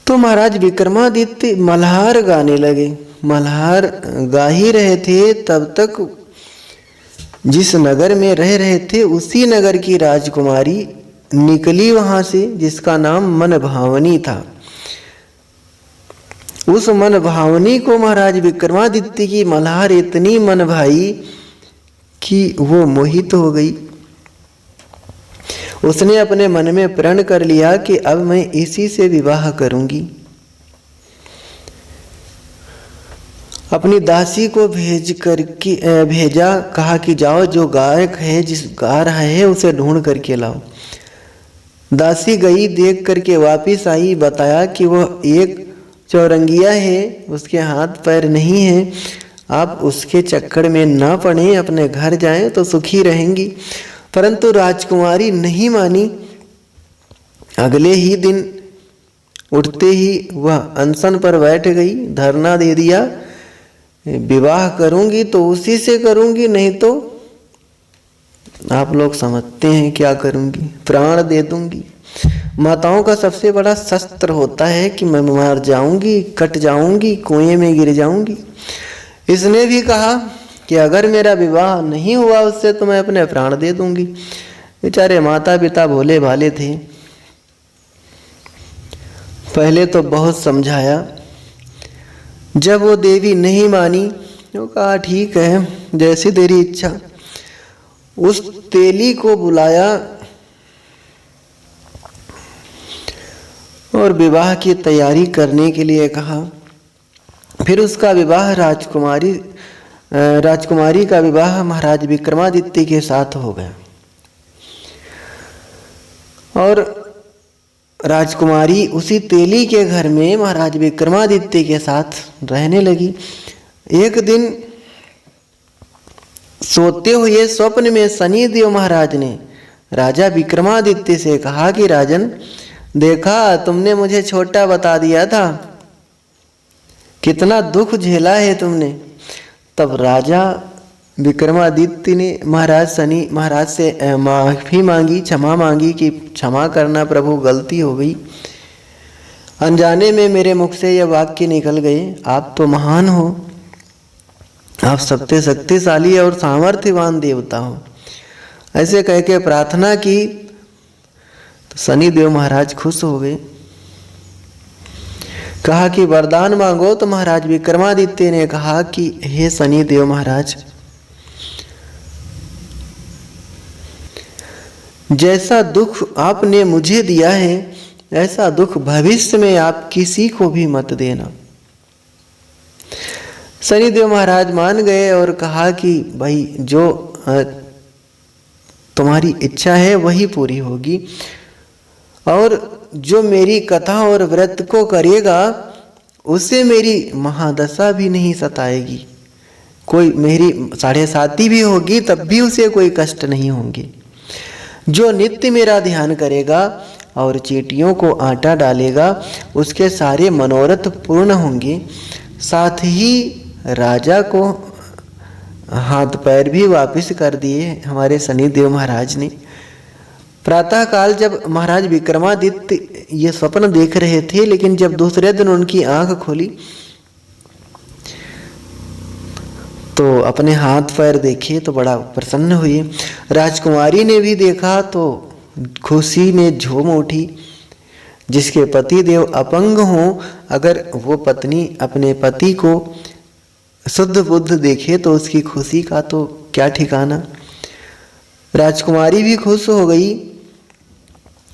तो महाराज विक्रमादित्य मल्हार गाने लगे। मल्हार गा ही रहे थे, तब तक जिस नगर में रह रहे थे उसी नगर की राजकुमारी निकली वहां से, जिसका नाम मनभावनी था। उस मनभावनी को महाराज विक्रमादित्य की मल्हार इतनी मन भाई कि वो मोहित हो गई। उसने अपने मन में प्रण कर लिया कि अब मैं इसी से विवाह करूंगी। अपनी दासी को भेजा, कहा कि जाओ जो गायक है, जिस गा रहा है उसे ढूंढ करके लाओ। दासी गई, देख करके वापिस आई, बताया कि वह एक चौरंगिया है, उसके हाथ पैर नहीं है। आप उसके चक्कर में ना पड़े, अपने घर जाएं तो सुखी रहेंगी। परंतु राजकुमारी नहीं मानी। अगले ही दिन उठते ही वह अनशन पर बैठ गई, धरना दे दिया, विवाह करूंगी तो उसी से करूंगी, नहीं तो आप लोग समझते हैं क्या करूंगी, प्राण दे दूंगी। माताओं का सबसे बड़ा शस्त्र होता है कि मैं मर जाऊंगी, कट जाऊंगी, कुएं में गिर जाऊंगी। इसने भी कहा कि अगर मेरा विवाह नहीं हुआ उससे तो मैं अपने प्राण दे दूंगी। बेचारे माता पिता भोले भाले थे। पहले तो बहुत समझाया, जब वो देवी नहीं मानी तो कहा ठीक है, जैसी तेरी इच्छा। उस तेली को बुलाया और विवाह की तैयारी करने के लिए कहा। फिर उसका विवाह राजकुमारी का विवाह महाराज विक्रमादित्य के साथ हो गया और राजकुमारी उसी तेली के घर में महाराज विक्रमादित्य के साथ रहने लगी। एक दिन सोते हुए स्वप्न में शनिदेव महाराज ने राजा विक्रमादित्य से कहा कि राजन, देखा तुमने मुझे छोटा बता दिया था, कितना दुख झेला है तुमने। तब राजा विक्रमादित्य ने महाराज से माफी मांगी, क्षमा मांगी कि क्षमा करना प्रभु, गलती हो गई, अनजाने में मेरे मुख से यह वाक्य निकल गए। आप तो महान हो, आप सबसे शक्तिशाली और सामर्थ्यवान देवता हो। ऐसे कह के प्रार्थना की तो शनिदेव महाराज खुश हो गए। कहा कि वरदान मांगो। तो महाराज विक्रमादित्य ने कहा कि हे शनिदेव महाराज, जैसा दुख आपने मुझे दिया है ऐसा दुख भविष्य में आप किसी को भी मत देना। शनिदेव महाराज मान गए और कहा कि भाई जो तुम्हारी इच्छा है वही पूरी होगी, और जो मेरी कथा और व्रत को करेगा उसे मेरी महादशा भी नहीं सताएगी। कोई मेरी 7.5 भी होगी तब भी उसे कोई कष्ट नहीं होंगे। जो नित्य मेरा ध्यान करेगा और चींटियों को आटा डालेगा उसके सारे मनोरथ पूर्ण होंगे। साथ ही राजा को हाथ पैर भी वापस कर दिए हमारे शनिदेव महाराज ने। प्रातःकाल जब महाराज विक्रमादित्य ये स्वप्न देख रहे थे, लेकिन जब दूसरे दिन उनकी आंख खोली तो अपने हाथ पैर देखे तो बड़ा प्रसन्न हुए। राजकुमारी ने भी देखा तो खुशी में झूम उठी। जिसके पति देव अपंग हों, अगर वो पत्नी अपने पति को शुद्ध बुद्ध देखे तो उसकी खुशी का तो क्या ठिकाना। राजकुमारी भी खुश हो गई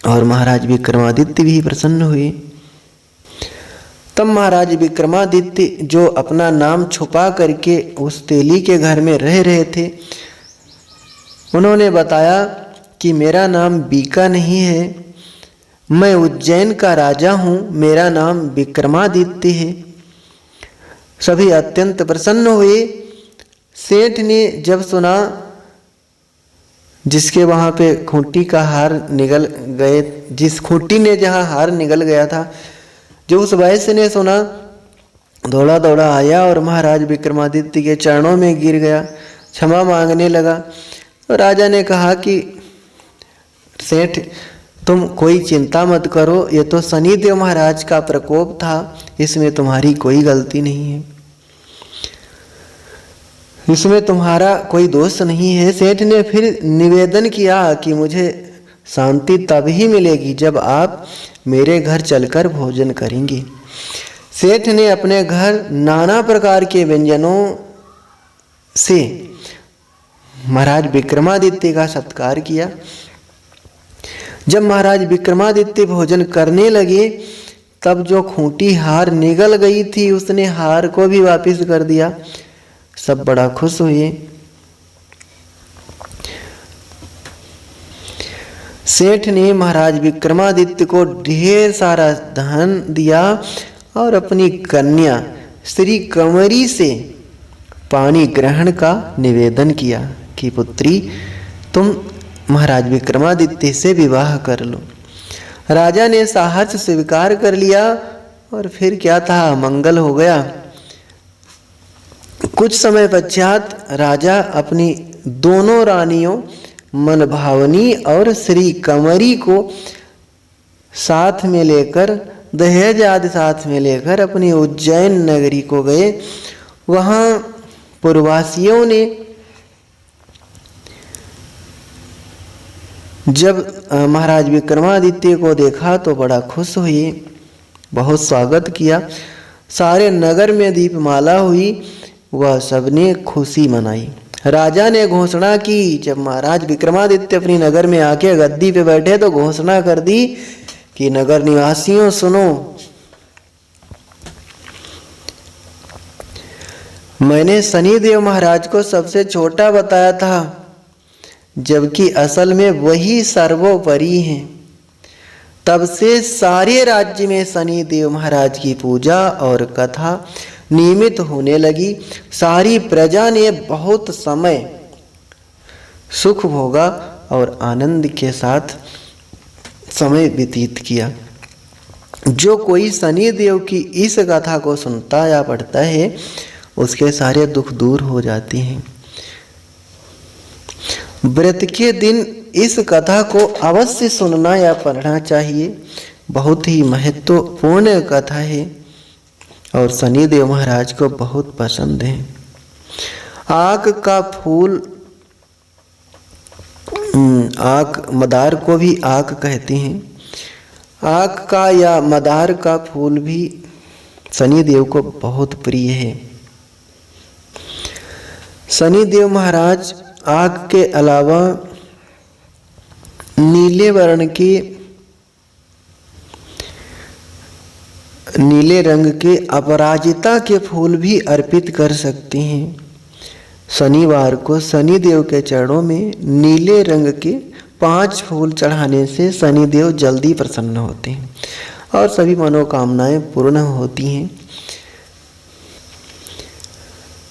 और महाराज विक्रमादित्य भी प्रसन्न हुए। तब महाराज विक्रमादित्य जो अपना नाम छुपा करके उस तेली के घर में रह रहे थे, उन्होंने बताया कि मेरा नाम बीका नहीं है, मैं उज्जैन का राजा हूँ, मेरा नाम विक्रमादित्य है। सभी अत्यंत प्रसन्न हुए। सेठ ने जब सुना, जिसके वहाँ पे खूंटी का हार निगल गए, जिस खूंटी ने जहाँ हार निगल गया था, जो उस वैश्य ने सुना, दौड़ा दौड़ा आया और महाराज विक्रमादित्य के चरणों में गिर गया, क्षमा मांगने लगा। तो राजा ने कहा कि सेठ तुम कोई चिंता मत करो, ये तो शनिदेव महाराज का प्रकोप था, इसमें तुम्हारी कोई गलती नहीं है, इसमें तुम्हारा कोई दोष नहीं है। सेठ ने फिर निवेदन किया कि मुझे शांति तब ही मिलेगी जब आप मेरे घर चलकर भोजन करेंगे। सेठ ने अपने घर नाना प्रकार के व्यंजनों से महाराज विक्रमादित्य का सत्कार किया। जब महाराज विक्रमादित्य भोजन करने लगे तब जो खूंटी हार निगल गई थी उसने हार को भी वापस कर दिया। सब बड़ा खुश हुए। सेठ ने महाराज विक्रमादित्य को ढेर सारा धन दिया और अपनी कन्या श्री कंवरी से पानी ग्रहण का निवेदन किया कि पुत्री तुम महाराज विक्रमादित्य से विवाह कर लो। राजा ने साहस स्वीकार कर लिया और फिर क्या था, मंगल हो गया। कुछ समय पश्चात राजा अपनी दोनों रानियों मनभावनी और श्री कंवरी को साथ में लेकर, दहेज आदि साथ में लेकर अपनी उज्जैन नगरी को गए। वहाँ पूर्ववासियों ने जब महाराज विक्रमादित्य को देखा तो बड़ा खुश हुए, बहुत स्वागत किया। सारे नगर में दीपमाला हुई, वह सबने खुशी मनाई। राजा ने घोषणा की, जब महाराज विक्रमादित्य अपनी नगर में आके गद्दी पे बैठे तो घोषणा कर दी कि नगर निवासियों सुनो, मैंने शनिदेव महाराज को सबसे छोटा बताया था, जबकि असल में वही सर्वोपरि हैं। तब से सारे राज्य में शनिदेव महाराज की पूजा और कथा नियमित होने लगी। सारी प्रजा ने बहुत समय सुख भोगा और आनंद के साथ समय व्यतीत किया। जो कोई शनिदेव की इस कथा को सुनता या पढ़ता है उसके सारे दुख दूर हो जाते हैं। व्रत के दिन इस कथा को अवश्य सुनना या पढ़ना चाहिए। बहुत ही महत्वपूर्ण कथा है और शनिदेव महाराज को बहुत पसंद है। आक का फूल, आक मदार को भी आक कहते हैं। आक का या मदार का फूल भी शनिदेव को बहुत प्रिय है। शनिदेव महाराज आक के अलावा नीले रंग के अपराजिता के फूल भी अर्पित कर सकते हैं। शनिवार को शनि देव के चरणों में नीले रंग के 5 फूल चढ़ाने से शनि देव जल्दी प्रसन्न होते हैं और सभी मनोकामनाएं पूर्ण होती हैं।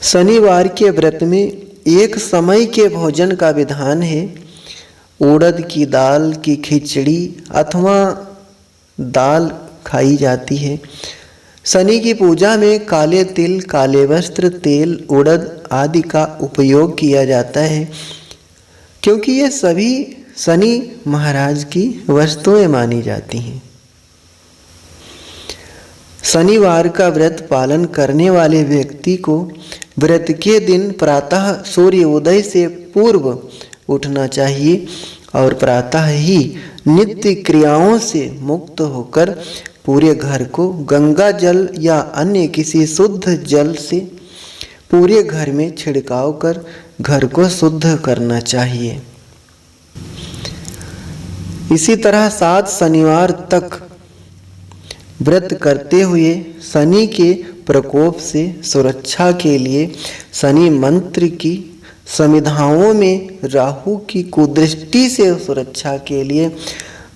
शनिवार के व्रत में एक समय के भोजन का विधान है। उड़द की दाल की खिचड़ी अथवा दाल खाई जाती है। शनि की पूजा में काले तिल, काले वस्त्र, तेल, उड़द आदि का उपयोग किया जाता है, क्योंकि ये सभी शनि महाराज की वस्तुएं मानी जाती हैं। शनिवार का व्रत पालन करने वाले व्यक्ति को व्रत के दिन प्रातः सूर्योदय से पूर्व उठना चाहिए और प्रातः ही नित्य क्रियाओं से मुक्त होकर पूरे घर को गंगा जल या अन्य किसी शुद्ध जल से पूरे घर में छिड़काव कर घर को शुद्ध करना चाहिए। इसी तरह 7 शनिवार तक व्रत करते हुए शनि के प्रकोप से सुरक्षा के लिए शनि मंत्र की समिधाओं में राहु की कुदृष्टि से सुरक्षा के लिए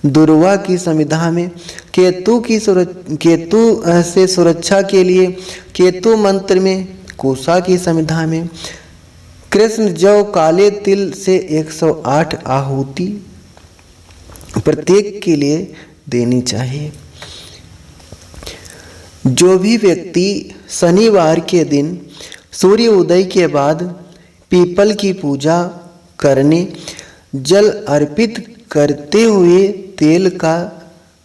दुर्वा की समिधा में केतु से सुरक्षा के लिए केतु मंत्र में कोसा की समिधा में कृष्ण जौ काले तिल से 108 आहुति प्रत्येक के लिए देनी चाहिए। जो भी व्यक्ति शनिवार के दिन सूर्य उदय के बाद पीपल की पूजा करने, जल अर्पित करते हुए तेल का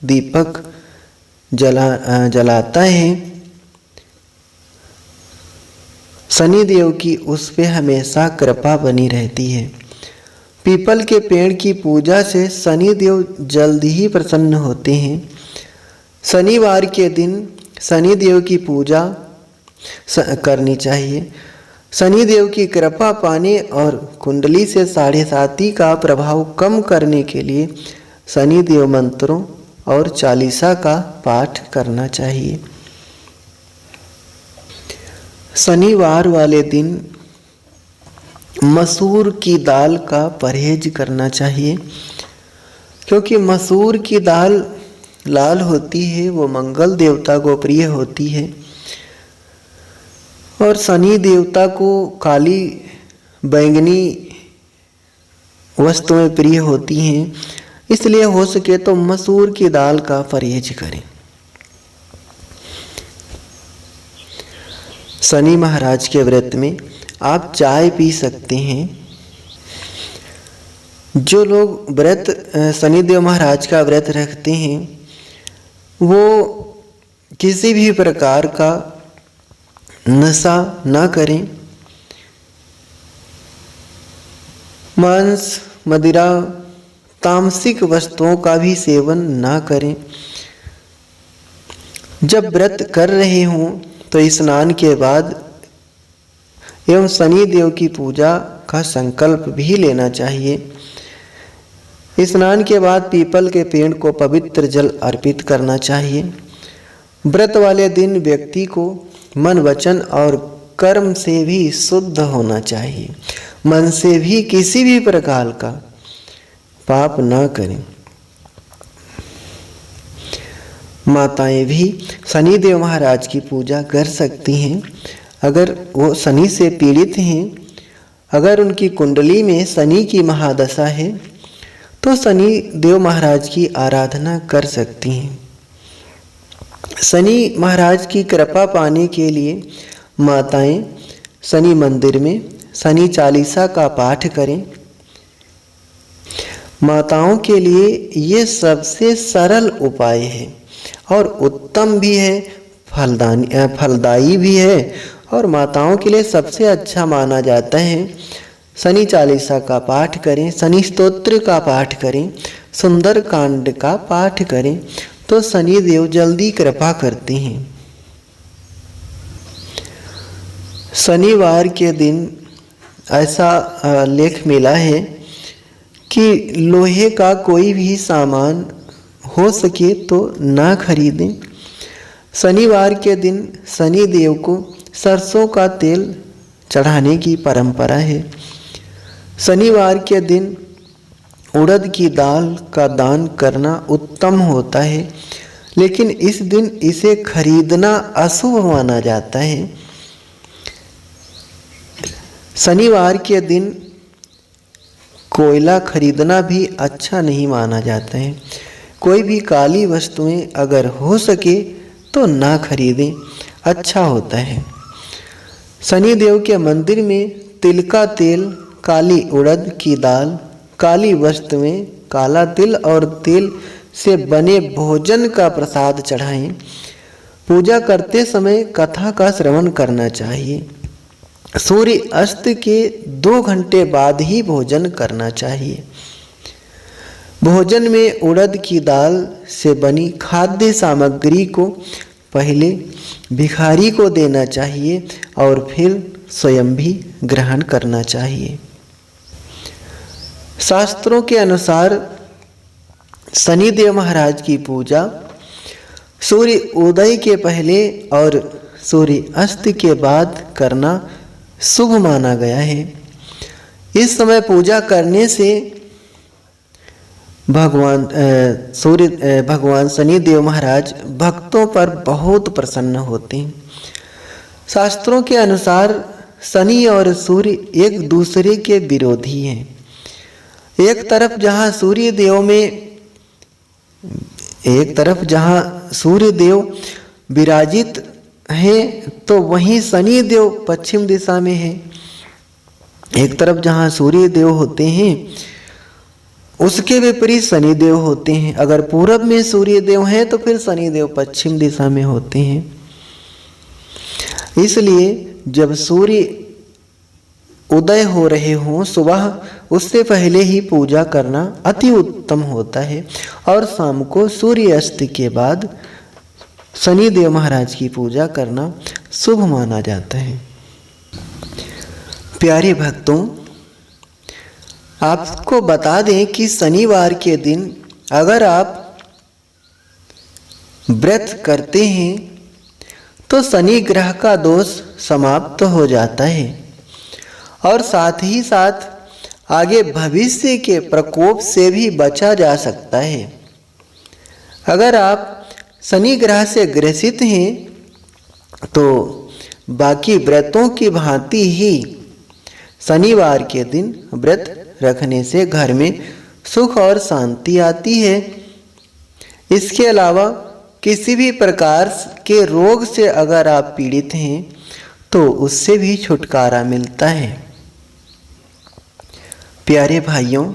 दीपक जलाता है, शनि देव की उस पे हमेशा कृपा बनी रहती है। पीपल के पेड़ की पूजा से शनि देव जल्द ही प्रसन्न होते हैं। शनिवार के दिन शनि देव की पूजा करनी चाहिए। शनि देव की कृपा पाने और कुंडली से 7.5 का प्रभाव कम करने के लिए शनि देव मंत्रों और चालीसा का पाठ करना चाहिए। शनिवार वाले दिन मसूर की दाल का परहेज करना चाहिए, क्योंकि मसूर की दाल लाल होती है, वो मंगल देवता को प्रिय होती है और शनि देवता को काली बैंगनी वस्तुएं प्रिय होती हैं। इसलिए हो सके तो मसूर की दाल का परहेज करें। शनि महाराज के व्रत में आप चाय पी सकते हैं। जो लोग व्रत शनिदेव महाराज का व्रत रखते हैं वो किसी भी प्रकार का नशा ना करें, मांस, मदिरा, तामसिक वस्तुओं का भी सेवन ना करें। जब व्रत कर रहे हों तो स्नान के बाद एवं शनि देव की पूजा का संकल्प भी लेना चाहिए। स्नान के बाद पीपल के पेड़ को पवित्र जल अर्पित करना चाहिए। व्रत वाले दिन व्यक्ति को मन, वचन और कर्म से भी शुद्ध होना चाहिए। मन से भी किसी भी प्रकार का पाप न करें। माताएं भी शनिदेव महाराज की पूजा कर सकती हैं। अगर वो शनि से पीड़ित हैं, अगर उनकी कुंडली में शनि की महादशा है तो शनि देव महाराज की आराधना कर सकती हैं। शनि महाराज की कृपा पाने के लिए माताएं शनि मंदिर में शनि चालीसा का पाठ करें। माताओं के लिए ये सबसे सरल उपाय है और उत्तम भी है, फलदायी भी है और माताओं के लिए सबसे अच्छा माना जाता है। शनि चालीसा का पाठ करें, शनि स्तोत्र का पाठ करें, सुंदर कांड का पाठ करें तो शनि देव जल्दी कृपा करते हैं। शनिवार के दिन ऐसा लेख मिला है कि लोहे का कोई भी सामान हो सके तो ना खरीदें। शनिवार के दिन शनि देव को सरसों का तेल चढ़ाने की परंपरा है। शनिवार के दिन उड़द की दाल का दान करना उत्तम होता है, लेकिन इस दिन इसे खरीदना अशुभ माना जाता है। शनिवार के दिन कोयला खरीदना भी अच्छा नहीं माना जाता है। कोई भी काली वस्तुएं अगर हो सके तो ना खरीदें, अच्छा होता है। शनि देव के मंदिर में तिल का तेल, काली उड़द की दाल, काली वस्तुएं, काला तिल और तेल से बने भोजन का प्रसाद चढ़ाएं। पूजा करते समय कथा का श्रवण करना चाहिए। सूर्य अस्त के 2 घंटे बाद ही भोजन करना चाहिए। भोजन में उड़द की दाल से बनी खाद्य सामग्री को पहले भिखारी को देना चाहिए और फिर स्वयं भी ग्रहण करना चाहिए। शास्त्रों के अनुसार शनिदेव महाराज की पूजा सूर्य उदय के पहले और सूर्य अस्त के बाद करना शुभ माना गया है। इस समय पूजा करने से भगवान शनिदेव महाराज भक्तों पर बहुत प्रसन्न होते हैं। शास्त्रों के अनुसार शनि और सूर्य एक दूसरे के विरोधी हैं। एक तरफ जहाँ सूर्य देव विराजित हैं तो वहीं शनि देव पश्चिम दिशा में है। एक तरफ जहाँ सूर्य देव होते हैं उसके विपरीत शनि देव होते हैं। अगर पूरब में सूर्य देव हैं तो फिर शनि देव पश्चिम दिशा में होते हैं। इसलिए जब सूर्य उदय हो रहे हों सुबह, उससे पहले ही पूजा करना अति उत्तम होता है और शाम को सूर्य अस्त के बाद शनि देव महाराज की पूजा करना शुभ माना जाता है। प्यारे भक्तों, आपको बता दें कि शनिवार के दिन अगर आप व्रत करते हैं तो शनि ग्रह का दोष समाप्त हो जाता है और साथ ही साथ आगे भविष्य के प्रकोप से भी बचा जा सकता है। अगर आप शनि ग्रह से ग्रसित हैं तो बाकी व्रतों की भांति ही शनिवार के दिन व्रत रखने से घर में सुख और शांति आती है। इसके अलावा किसी भी प्रकार के रोग से अगर आप पीड़ित हैं तो उससे भी छुटकारा मिलता है। प्यारे भाइयों,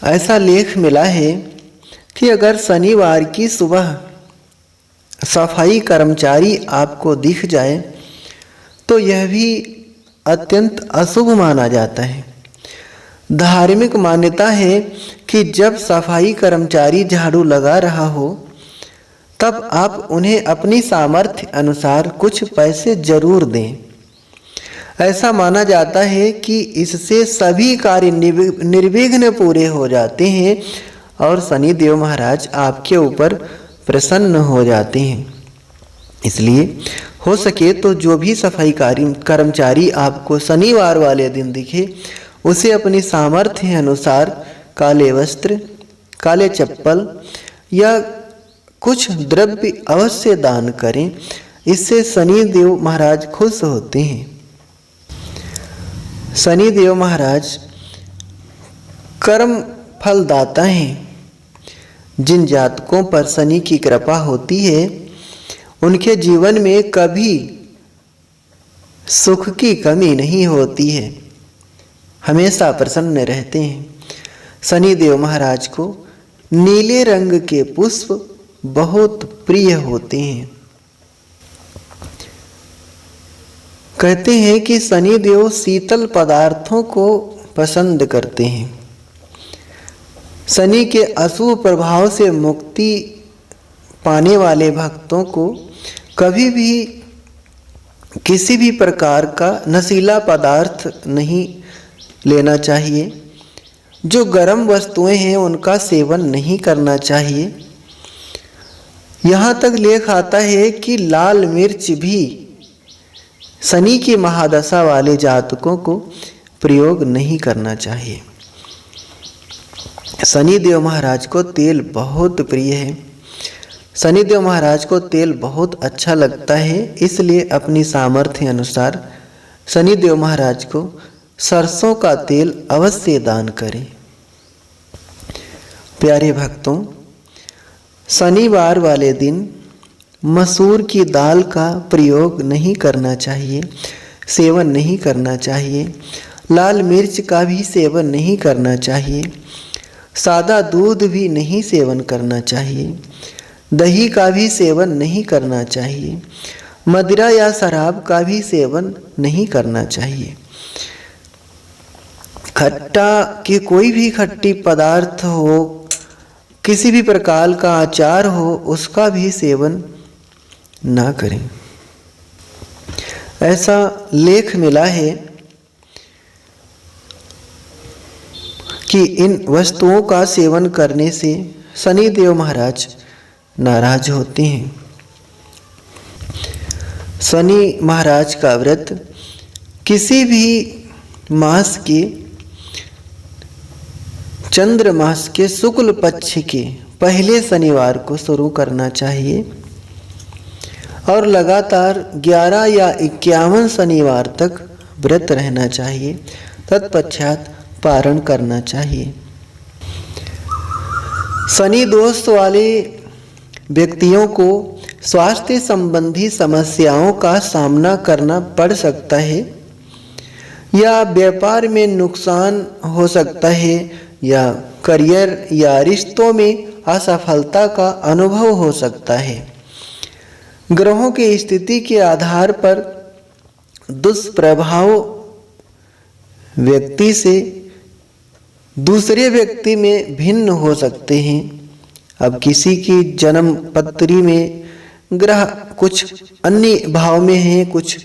ऐसा लेख मिला है कि अगर शनिवार की सुबह सफाई कर्मचारी आपको दिख जाए तो यह भी अत्यंत अशुभ माना जाता है। धार्मिक मान्यता है कि जब सफाई कर्मचारी झाड़ू लगा रहा हो तब आप उन्हें अपनी सामर्थ्य अनुसार कुछ पैसे जरूर दें। ऐसा माना जाता है कि इससे सभी कार्य निर्विघ्न पूरे हो जाते हैं और शनिदेव महाराज आपके ऊपर प्रसन्न हो जाते हैं। इसलिए हो सके तो जो भी सफाई कर्मचारी आपको शनिवार वाले दिन दिखे उसे अपनी सामर्थ्य अनुसार काले वस्त्र, काले चप्पल या कुछ द्रव्य अवश्य दान करें। इससे शनिदेव महाराज खुश होते हैं। शनिदेव महाराज कर्म फलदाता हैं। जिन जातकों पर शनि की कृपा होती है उनके जीवन में कभी सुख की कमी नहीं होती है, हमेशा प्रसन्न रहते हैं। शनिदेव महाराज को नीले रंग के पुष्प बहुत प्रिय होते हैं। कहते हैं कि शनिदेव शीतल पदार्थों को पसंद करते हैं। शनि के अशुभ प्रभाव से मुक्ति पाने वाले भक्तों को कभी भी किसी भी प्रकार का नशीला पदार्थ नहीं लेना चाहिए। जो गर्म वस्तुएं हैं उनका सेवन नहीं करना चाहिए। यहाँ तक लेख आता है कि लाल मिर्च भी शनि की महादशा वाले जातकों को प्रयोग नहीं करना चाहिए। शनिदेव महाराज को तेल बहुत प्रिय है। शनिदेव महाराज को तेल बहुत अच्छा लगता है, इसलिए अपनी सामर्थ्य अनुसार शनिदेव महाराज को सरसों का तेल अवश्य दान करें। प्यारे भक्तों, शनिवार वाले दिन मसूर की दाल का प्रयोग नहीं करना चाहिए, सेवन नहीं करना चाहिए। लाल मिर्च का भी सेवन नहीं करना चाहिए। सादा दूध भी नहीं सेवन करना चाहिए। दही का भी सेवन नहीं करना चाहिए। मदिरा या शराब का भी सेवन नहीं करना चाहिए। खट्टा की कोई भी खट्टी पदार्थ हो, किसी भी प्रकार का अचार हो, उसका भी सेवन ना करें। ऐसा लेख मिला है कि इन वस्तुओं का सेवन करने से शनिदेव महाराज नाराज होते हैं। शनि महाराज का व्रत किसी भी मास के चंद्र मास के शुक्ल पक्ष के पहले शनिवार को शुरू करना चाहिए और लगातार 11 या 51 शनिवार तक व्रत रहना चाहिए। तत्पश्चात पारण करना चाहिए। शनि दोष वाले व्यक्तियों को स्वास्थ्य संबंधी समस्याओं का सामना करना पड़ सकता है, या व्यापार में नुकसान हो सकता है, या करियर या रिश्तों में असफलता का अनुभव हो सकता है। ग्रहों की स्थिति के आधार पर दुष्प्रभाव व्यक्ति से दूसरे व्यक्ति में भिन्न हो सकते हैं। अब किसी की जन्म पत्री में ग्रह कुछ अन्य भाव में हैं, कुछ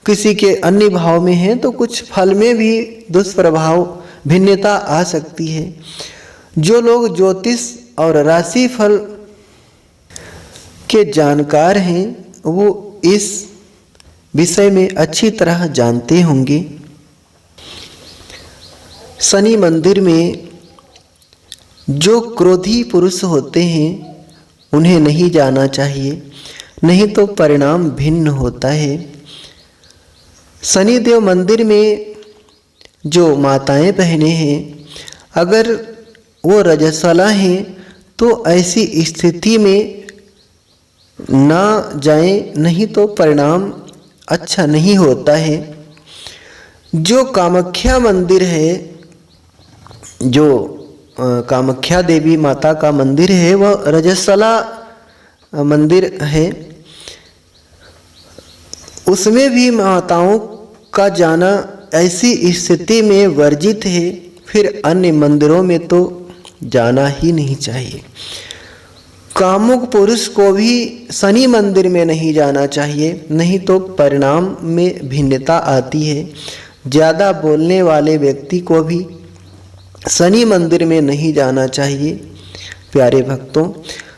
किसी के अन्य भाव में हैं, तो कुछ फल में भी दुष्प्रभाव भिन्नता आ सकती है। जो लोग ज्योतिष और राशि फल के जानकार हैं वो इस विषय में अच्छी तरह जानते होंगे। शनि मंदिर में जो क्रोधी पुरुष होते हैं उन्हें नहीं जाना चाहिए, नहीं तो परिणाम भिन्न होता है। शनिदेव मंदिर में जो माताएं बहनें हैं, अगर वो रजस्वला हैं तो ऐसी स्थिति में ना जाएं, नहीं तो परिणाम अच्छा नहीं होता है। जो कामाख्या मंदिर है, जो कामाख्या देवी माता का मंदिर है, वह रजस्वला मंदिर है। उसमें भी माताओं का जाना ऐसी स्थिति में वर्जित है, फिर अन्य मंदिरों में तो जाना ही नहीं चाहिए। कामुक पुरुष को भी शनि मंदिर में नहीं जाना चाहिए, नहीं तो परिणाम में भिन्नता आती है। ज़्यादा बोलने वाले व्यक्ति को भी शनि मंदिर में नहीं जाना चाहिए। प्यारे भक्तों,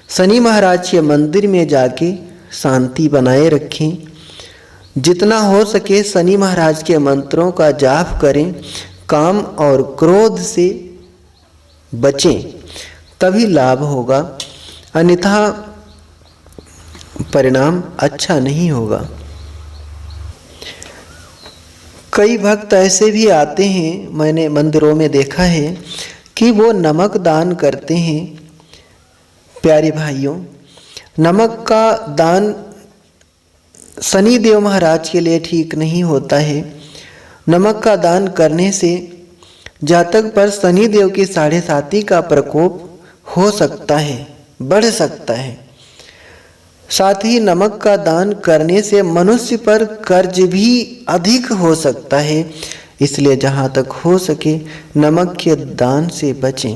शनि महाराज के मंदिर में जाके शांति बनाए रखें। जितना हो सके शनि महाराज के मंत्रों का जाप करें। काम और क्रोध से बचें, तभी लाभ होगा, अन्यथा परिणाम अच्छा नहीं होगा। कई भक्त ऐसे भी आते हैं, मैंने मंदिरों में देखा है कि वो नमक दान करते हैं। प्यारे भाइयों, नमक का दान शनिदेव महाराज के लिए ठीक नहीं होता है। नमक का दान करने से जातक पर शनिदेव की 7.5 का प्रकोप हो सकता है, बढ़ सकता है। साथ ही नमक का दान करने से मनुष्य पर कर्ज भी अधिक हो सकता है, इसलिए जहाँ तक हो सके नमक के दान से बचें।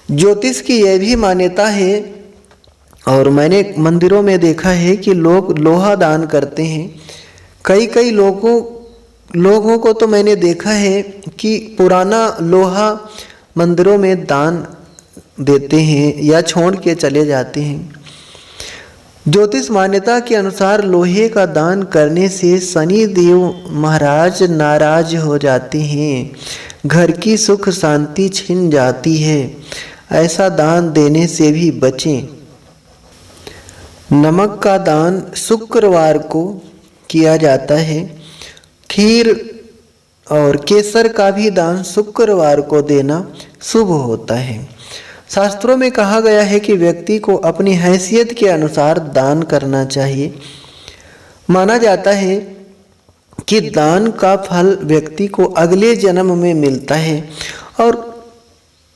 ज्योतिष की यह भी मान्यता है, और मैंने मंदिरों में देखा है कि लोग लोहा दान करते हैं। कई लोगों को तो मैंने देखा है कि पुराना लोहा मंदिरों में दान देते हैं या छोड़ के चले जाते हैं। ज्योतिष मान्यता के अनुसार लोहे का दान करने से शनि देव महाराज नाराज हो जाते हैं, घर की सुख शांति छिन जाती है। ऐसा दान देने से भी बचें। नमक का दान शुक्रवार को किया जाता है। खीर और केसर का भी दान शुक्रवार को देना शुभ होता है। शास्त्रों में कहा गया है कि व्यक्ति को अपनी हैसियत के अनुसार दान करना चाहिए। माना जाता है कि दान का फल व्यक्ति को अगले जन्म में मिलता है और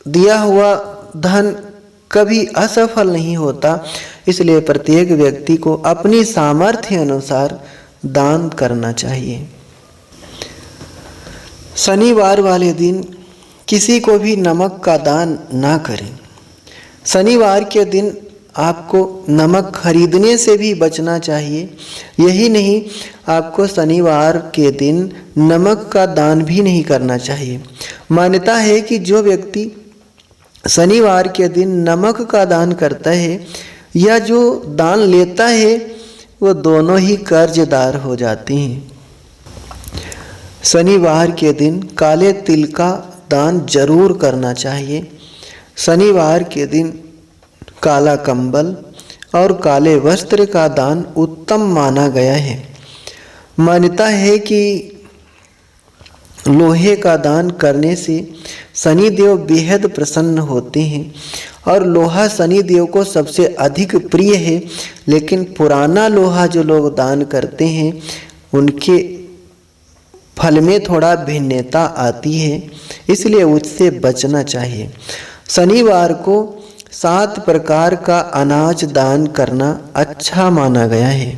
दिया हुआ धन कभी असफल नहीं होता। इसलिए प्रत्येक व्यक्ति को अपनी सामर्थ्य अनुसार दान करना चाहिए। शनिवार वाले दिन किसी को भी नमक का दान ना करें। शनिवार के दिन आपको नमक खरीदने से भी बचना चाहिए। यही नहीं, आपको शनिवार के दिन नमक का दान भी नहीं करना चाहिए। मान्यता है कि जो व्यक्ति शनिवार के दिन नमक का दान करता है या जो दान लेता है, वो दोनों ही कर्जदार हो जाते हैं। शनिवार के दिन काले तिल का दान जरूर करना चाहिए। शनिवार के दिन काला कंबल और काले वस्त्र का दान उत्तम माना गया है। मान्यता है कि लोहे का दान करने से शनिदेव बेहद प्रसन्न होते हैं और लोहा शनिदेव को सबसे अधिक प्रिय है। लेकिन पुराना लोहा जो लोग दान करते हैं उनके फल में थोड़ा भिन्नता आती है, इसलिए उससे बचना चाहिए। शनिवार को 7 प्रकार का अनाज दान करना अच्छा माना गया है।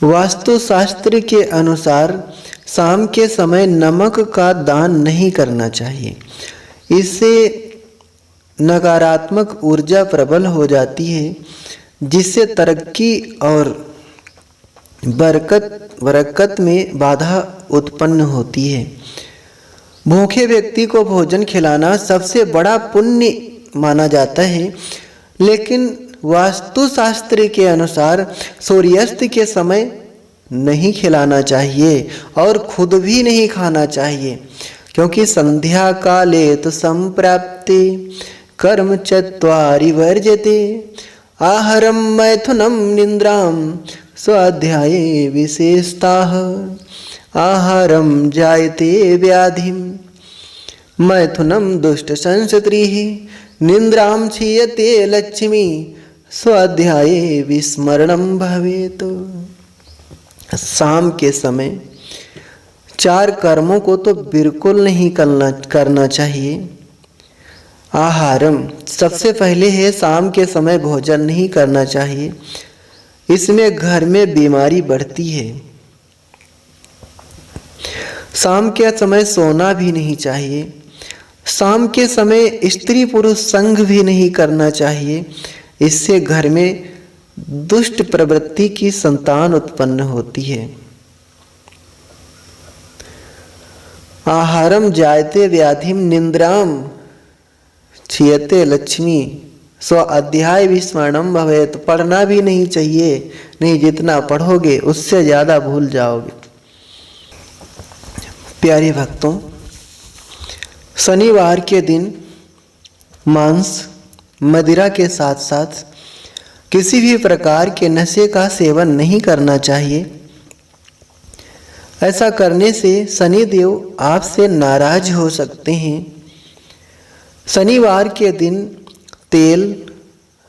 वास्तुशास्त्र के अनुसार शाम के समय नमक का दान नहीं करना चाहिए। इससे नकारात्मक ऊर्जा प्रबल हो जाती है, जिससे तरक्की और बरकत में बाधा उत्पन्न होती है। भूखे व्यक्ति को भोजन खिलाना सबसे बड़ा पुण्य माना जाता है, लेकिन वास्तुशास्त्र के अनुसार सूर्यास्त के समय नहीं खिलाना चाहिए और खुद भी नहीं खाना चाहिए, क्योंकि संध्या काले तो संप्राप्ते कर्म चत्वारि वर्जते आहारम मैथुनम निद्राम स्वाध्याये विशेषताः आहारम जायते व्याधिम मैथुनम दुष्ट संसत्रिः निद्राम क्षीयते लक्ष्मी स्वाध्याये विस्मरणम भवेत। शाम के समय 4 कर्मों को तो बिल्कुल नहीं करना चाहिए। आहारम सबसे पहले है, शाम के समय भोजन नहीं करना चाहिए, इसमें घर में बीमारी बढ़ती है। शाम के समय सोना भी नहीं चाहिए। शाम के समय स्त्री पुरुष संग भी नहीं करना चाहिए, इससे घर में दुष्ट प्रवृत्ति की संतान उत्पन्न होती है। आहारम जायते व्याधिम निद्राम क्षीयते लक्ष्मी स्व अध्याय विस्मरणम भवेत। पढ़ना भी नहीं चाहिए, नहीं जितना पढ़ोगे उससे ज़्यादा भूल जाओगे। प्यारे भक्तों, शनिवार के दिन मांस मदिरा के साथ साथ किसी भी प्रकार के नशे का सेवन नहीं करना चाहिए। ऐसा करने से शनिदेव आपसे नाराज हो सकते हैं। शनिवार के दिन तेल,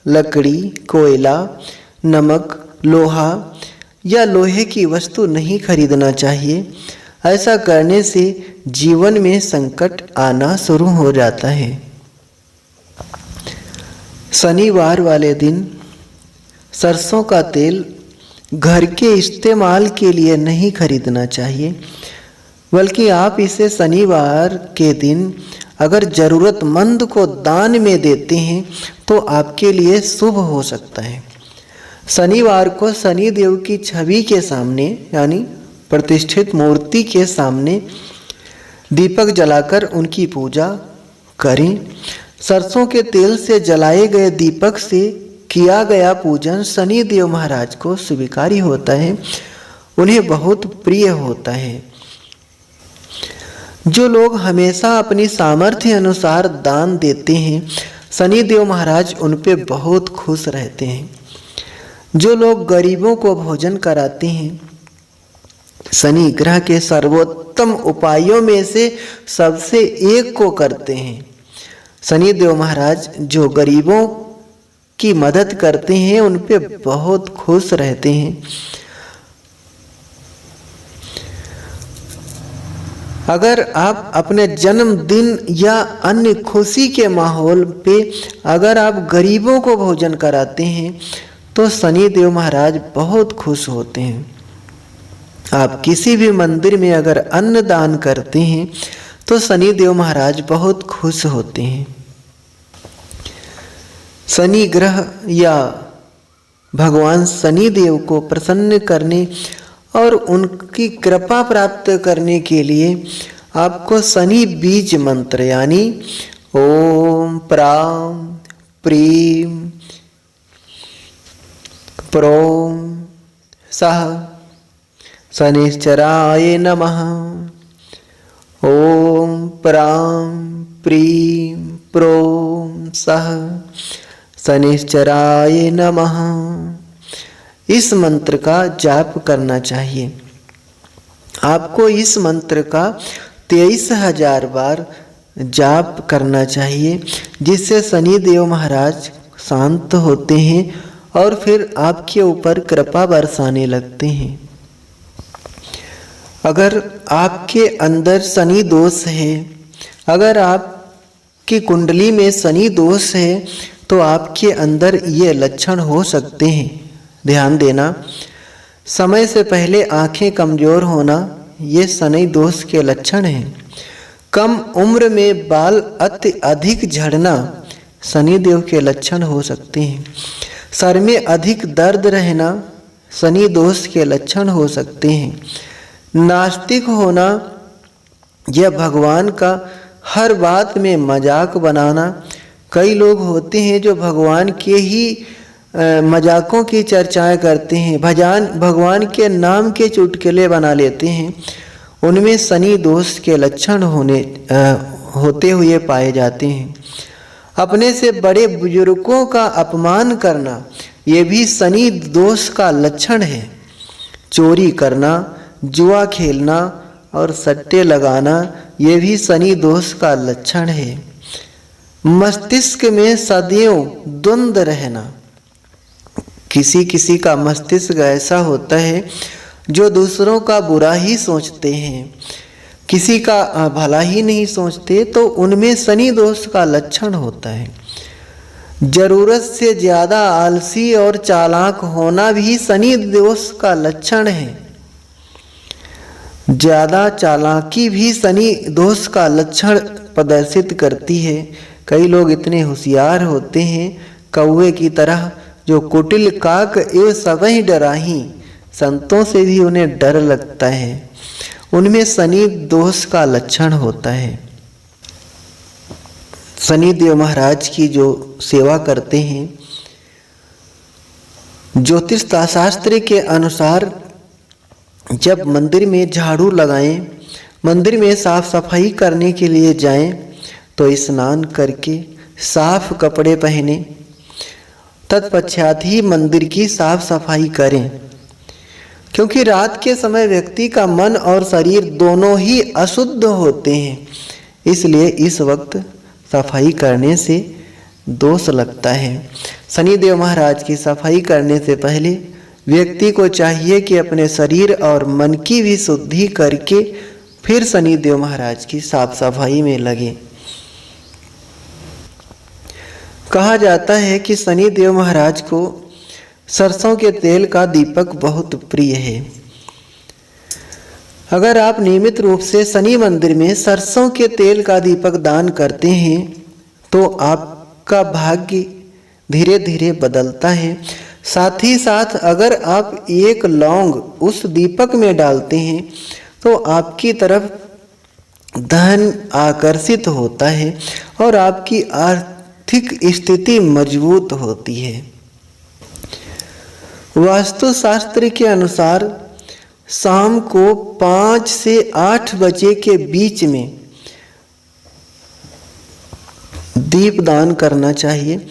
लकड़ी, कोयला, नमक, लोहा या लोहे की वस्तु नहीं खरीदना चाहिए। ऐसा करने से जीवन में संकट आना शुरू हो जाता है। शनिवार वाले दिन सरसों का तेल घर के इस्तेमाल के लिए नहीं खरीदना चाहिए, बल्कि आप इसे शनिवार के दिन अगर ज़रूरतमंद को दान में देते हैं तो आपके लिए शुभ हो सकता है। शनिवार को शनिदेव की छवि के सामने यानी प्रतिष्ठित मूर्ति के सामने दीपक जलाकर उनकी पूजा करें। सरसों के तेल से जलाए गए दीपक से किया गया पूजन शनि देव महाराज को स्वीकार्य होता है, उन्हें बहुत प्रिय होता है। जो लोग हमेशा अपनी सामर्थ्य अनुसार दान देते हैं, शनि देव महाराज उन पे बहुत खुश रहते हैं। जो लोग गरीबों को भोजन कराते हैं, शनि ग्रह के सर्वोत्तम उपायों में से सबसे एक को करते हैं। शनि देव महाराज जो गरीबों की मदद करते हैं, उन पे बहुत खुश रहते हैं। अगर आप अपने जन्मदिन या अन्य खुशी के माहौल पे अगर आप गरीबों को भोजन कराते हैं तो शनि देव महाराज बहुत खुश होते हैं। आप किसी भी मंदिर में अगर अन्न दान करते हैं तो शनि देव महाराज बहुत खुश होते हैं। शनि ग्रह या भगवान शनि देव को प्रसन्न करने और उनकी कृपा प्राप्त करने के लिए आपको शनि बीज मंत्र यानी ओम प्राम प्रीम प्रोम सह शनिश्चराय नमः, ओम प्राम प्रीम प्रोम सह शनिश्चराय नमः, इस मंत्र का जाप करना चाहिए। आपको इस मंत्र का 23,000 बार जाप करना चाहिए, जिससे शनि देव महाराज शांत होते हैं और फिर आपके ऊपर कृपा बरसाने लगते हैं। अगर आपके अंदर शनि दोष है, अगर आपकी कुंडली में शनि दोष है तो आपके अंदर ये लक्षण हो सकते हैं। ध्यान देना, समय से पहले आंखें कमजोर होना ये शनि दोष के लक्षण हैं। कम उम्र में बाल अति अधिक झड़ना शनि देव के लक्षण हो सकते हैं। सर में अधिक दर्द रहना शनि दोष के लक्षण हो सकते हैं। नास्तिक होना या भगवान का हर बात में मजाक बनाना, कई लोग होते हैं जो भगवान के ही मजाकों की चर्चाएं करते हैं, भगवान के नाम के चुटकुले बना लेते हैं, उनमें शनि दोष के लक्षण होते हुए पाए जाते हैं। अपने से बड़े बुजुर्गों का अपमान करना ये भी शनि दोष का लक्षण है। चोरी करना, जुआ खेलना और सट्टे लगाना ये भी शनि दोष का लक्षण है। मस्तिष्क में सदैव द्वंद्व रहना, किसी किसी का मस्तिष्क ऐसा होता है जो दूसरों का बुरा ही सोचते हैं, किसी का भला ही नहीं सोचते, तो उनमें शनि दोष का लक्षण होता है। जरूरत से ज़्यादा आलसी और चालाक होना भी शनि दोष का लक्षण है। ज़्यादा चालाकी भी शनि दोष का लक्षण प्रदर्शित करती है। कई लोग इतने होशियार होते हैं कौवे की तरह, जो कुटिल काक एवं सबहि डराही, संतों से भी उन्हें डर लगता है, उनमें शनि दोष का लक्षण होता है। शनि देव महाराज की जो सेवा करते हैं, ज्योतिष शास्त्र के अनुसार जब मंदिर में झाड़ू लगाएं, मंदिर में साफ सफाई करने के लिए जाएं, तो स्नान करके साफ कपड़े पहने, तत्पश्चात ही मंदिर की साफ सफाई करें, क्योंकि रात के समय व्यक्ति का मन और शरीर दोनों ही अशुद्ध होते हैं, इसलिए इस वक्त सफाई करने से दोष लगता है। शनि देव महाराज की सफाई करने से पहले व्यक्ति को चाहिए कि अपने शरीर और मन की भी शुद्धि करके फिर शनि देव महाराज की साफ सफाई में लगे। कहा जाता है कि शनि देव महाराज को सरसों के तेल का दीपक बहुत प्रिय है। अगर आप नियमित रूप से शनि मंदिर में सरसों के तेल का दीपक दान करते हैं तो आपका भाग्य धीरे धीरे बदलता है। साथ ही साथ अगर आप एक लौंग उस दीपक में डालते हैं तो आपकी तरफ धन आकर्षित होता है और आपकी आर्थिक स्थिति मजबूत होती है। वास्तुशास्त्र के अनुसार शाम को 5 से 8 बजे के बीच में दीपदान करना चाहिए।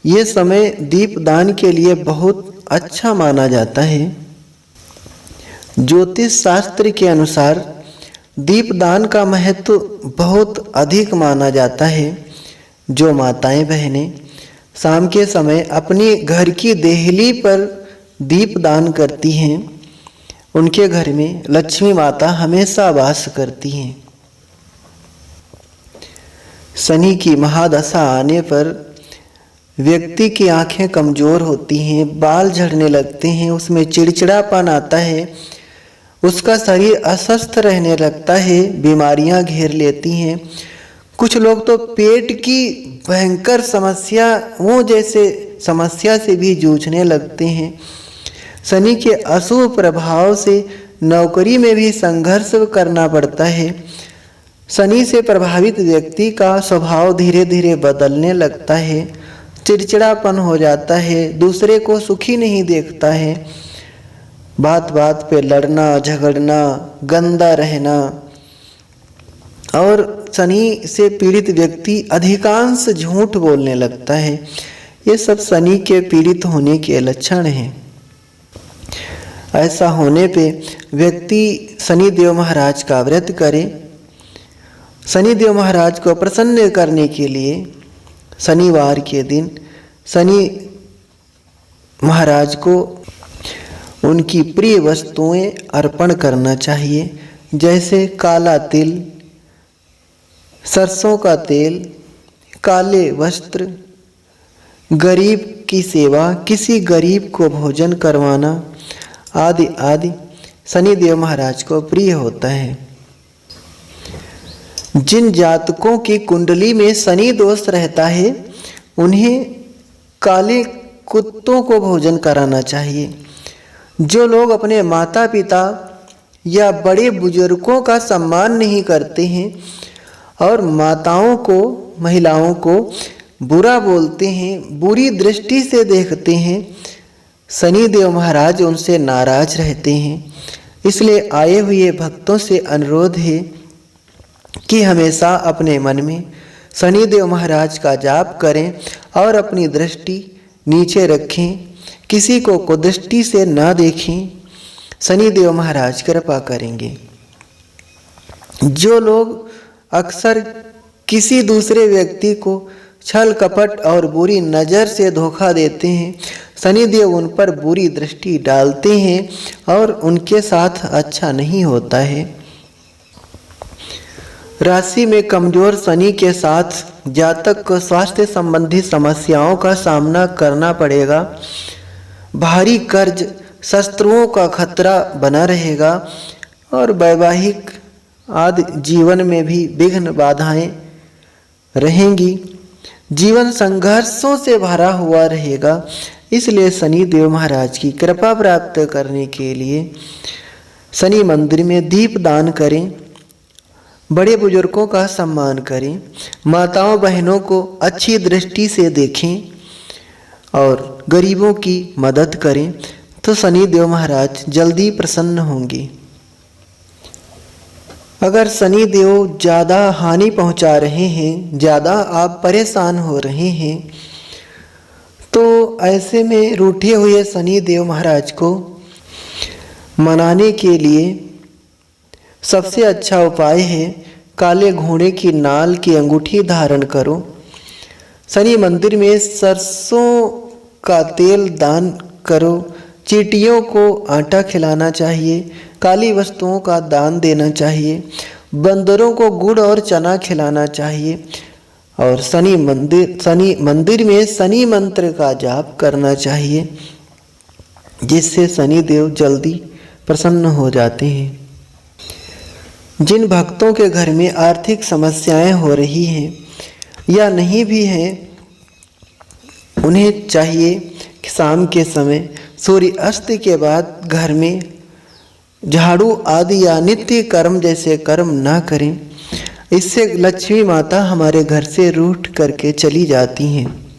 ये समय दीपदान के लिए बहुत अच्छा माना जाता है। ज्योतिष शास्त्र के अनुसार दीपदान का महत्व बहुत अधिक माना जाता है। जो माताएं बहनें शाम के समय अपने घर की देहली पर दीपदान करती हैं, उनके घर में लक्ष्मी माता हमेशा वास करती हैं। शनि की महादशा आने पर व्यक्ति की आंखें कमज़ोर होती हैं, बाल झड़ने लगते हैं, उसमें चिड़चिड़ापन आता है, उसका शरीर अस्वस्थ रहने लगता है, बीमारियां घेर लेती हैं। कुछ लोग तो पेट की भयंकर समस्याओं जैसे समस्या से भी जूझने लगते हैं। शनि के अशुभ प्रभाव से नौकरी में भी संघर्ष करना पड़ता है। शनि से प्रभावित व्यक्ति का स्वभाव धीरे धीरे बदलने लगता है, चिड़चिड़ापन हो जाता है, दूसरे को सुखी नहीं देखता है, बात बात पे लड़ना झगड़ना, गंदा रहना। और शनि से पीड़ित व्यक्ति अधिकांश झूठ बोलने लगता है। ये सब शनि के पीड़ित होने के लक्षण हैं। ऐसा होने पे व्यक्ति शनिदेव महाराज का व्रत करे। शनिदेव महाराज को प्रसन्न करने के लिए शनिवार के दिन शनि महाराज को उनकी प्रिय वस्तुएं अर्पण करना चाहिए, जैसे काला तिल, सरसों का तेल, काले वस्त्र, गरीब की सेवा, किसी गरीब को भोजन करवाना आदि आदि शनिदेव महाराज को प्रिय होता है। जिन जातकों की कुंडली में शनि दोष रहता है, उन्हें काले कुत्तों को भोजन कराना चाहिए। जो लोग अपने माता पिता या बड़े बुजुर्गों का सम्मान नहीं करते हैं और माताओं को, महिलाओं को बुरा बोलते हैं, बुरी दृष्टि से देखते हैं, शनिदेव महाराज उनसे नाराज रहते हैं। इसलिए आए हुए भक्तों से अनुरोध है कि हमेशा अपने मन में शनिदेव महाराज का जाप करें और अपनी दृष्टि नीचे रखें, किसी को कुदृष्टि से ना देखें। शनिदेव महाराज कृपा करेंगे। जो लोग अक्सर किसी दूसरे व्यक्ति को छल कपट और बुरी नज़र से धोखा देते हैं, शनिदेव उन पर बुरी दृष्टि डालते हैं और उनके साथ अच्छा नहीं होता है। राशि में कमजोर शनि के साथ जातक को स्वास्थ्य संबंधी समस्याओं का सामना करना पड़ेगा। भारी कर्ज, शत्रुओं का खतरा बना रहेगा और वैवाहिक आदि जीवन में भी विघ्न बाधाएं रहेंगी। जीवन संघर्षों से भरा हुआ रहेगा। इसलिए शनि देव महाराज की कृपा प्राप्त करने के लिए शनि मंदिर में दीप दान करें, बड़े बुजुर्गों का सम्मान करें, माताओं बहनों को अच्छी दृष्टि से देखें और गरीबों की मदद करें, तो शनि देव महाराज जल्दी प्रसन्न होंगे। अगर शनि देव ज़्यादा हानि पहुंचा रहे हैं, ज़्यादा आप परेशान हो रहे हैं, तो ऐसे में रूठे हुए शनि देव महाराज को मनाने के लिए सबसे अच्छा उपाय है काले घोड़े की नाल की अंगूठी धारण करो। शनि मंदिर में सरसों का तेल दान करो। चींटियों को आटा खिलाना चाहिए। काली वस्तुओं का दान देना चाहिए। बंदरों को गुड़ और चना खिलाना चाहिए और शनि मंदिर में शनि मंत्र का जाप करना चाहिए, जिससे शनि देव जल्दी प्रसन्न हो जाते हैं। जिन भक्तों के घर में आर्थिक समस्याएं हो रही हैं या नहीं भी हैं, उन्हें चाहिए कि शाम के समय सूर्य अस्त के बाद घर में झाड़ू आदि या नित्य कर्म जैसे कर्म ना करें। इससे लक्ष्मी माता हमारे घर से रूठ करके चली जाती हैं।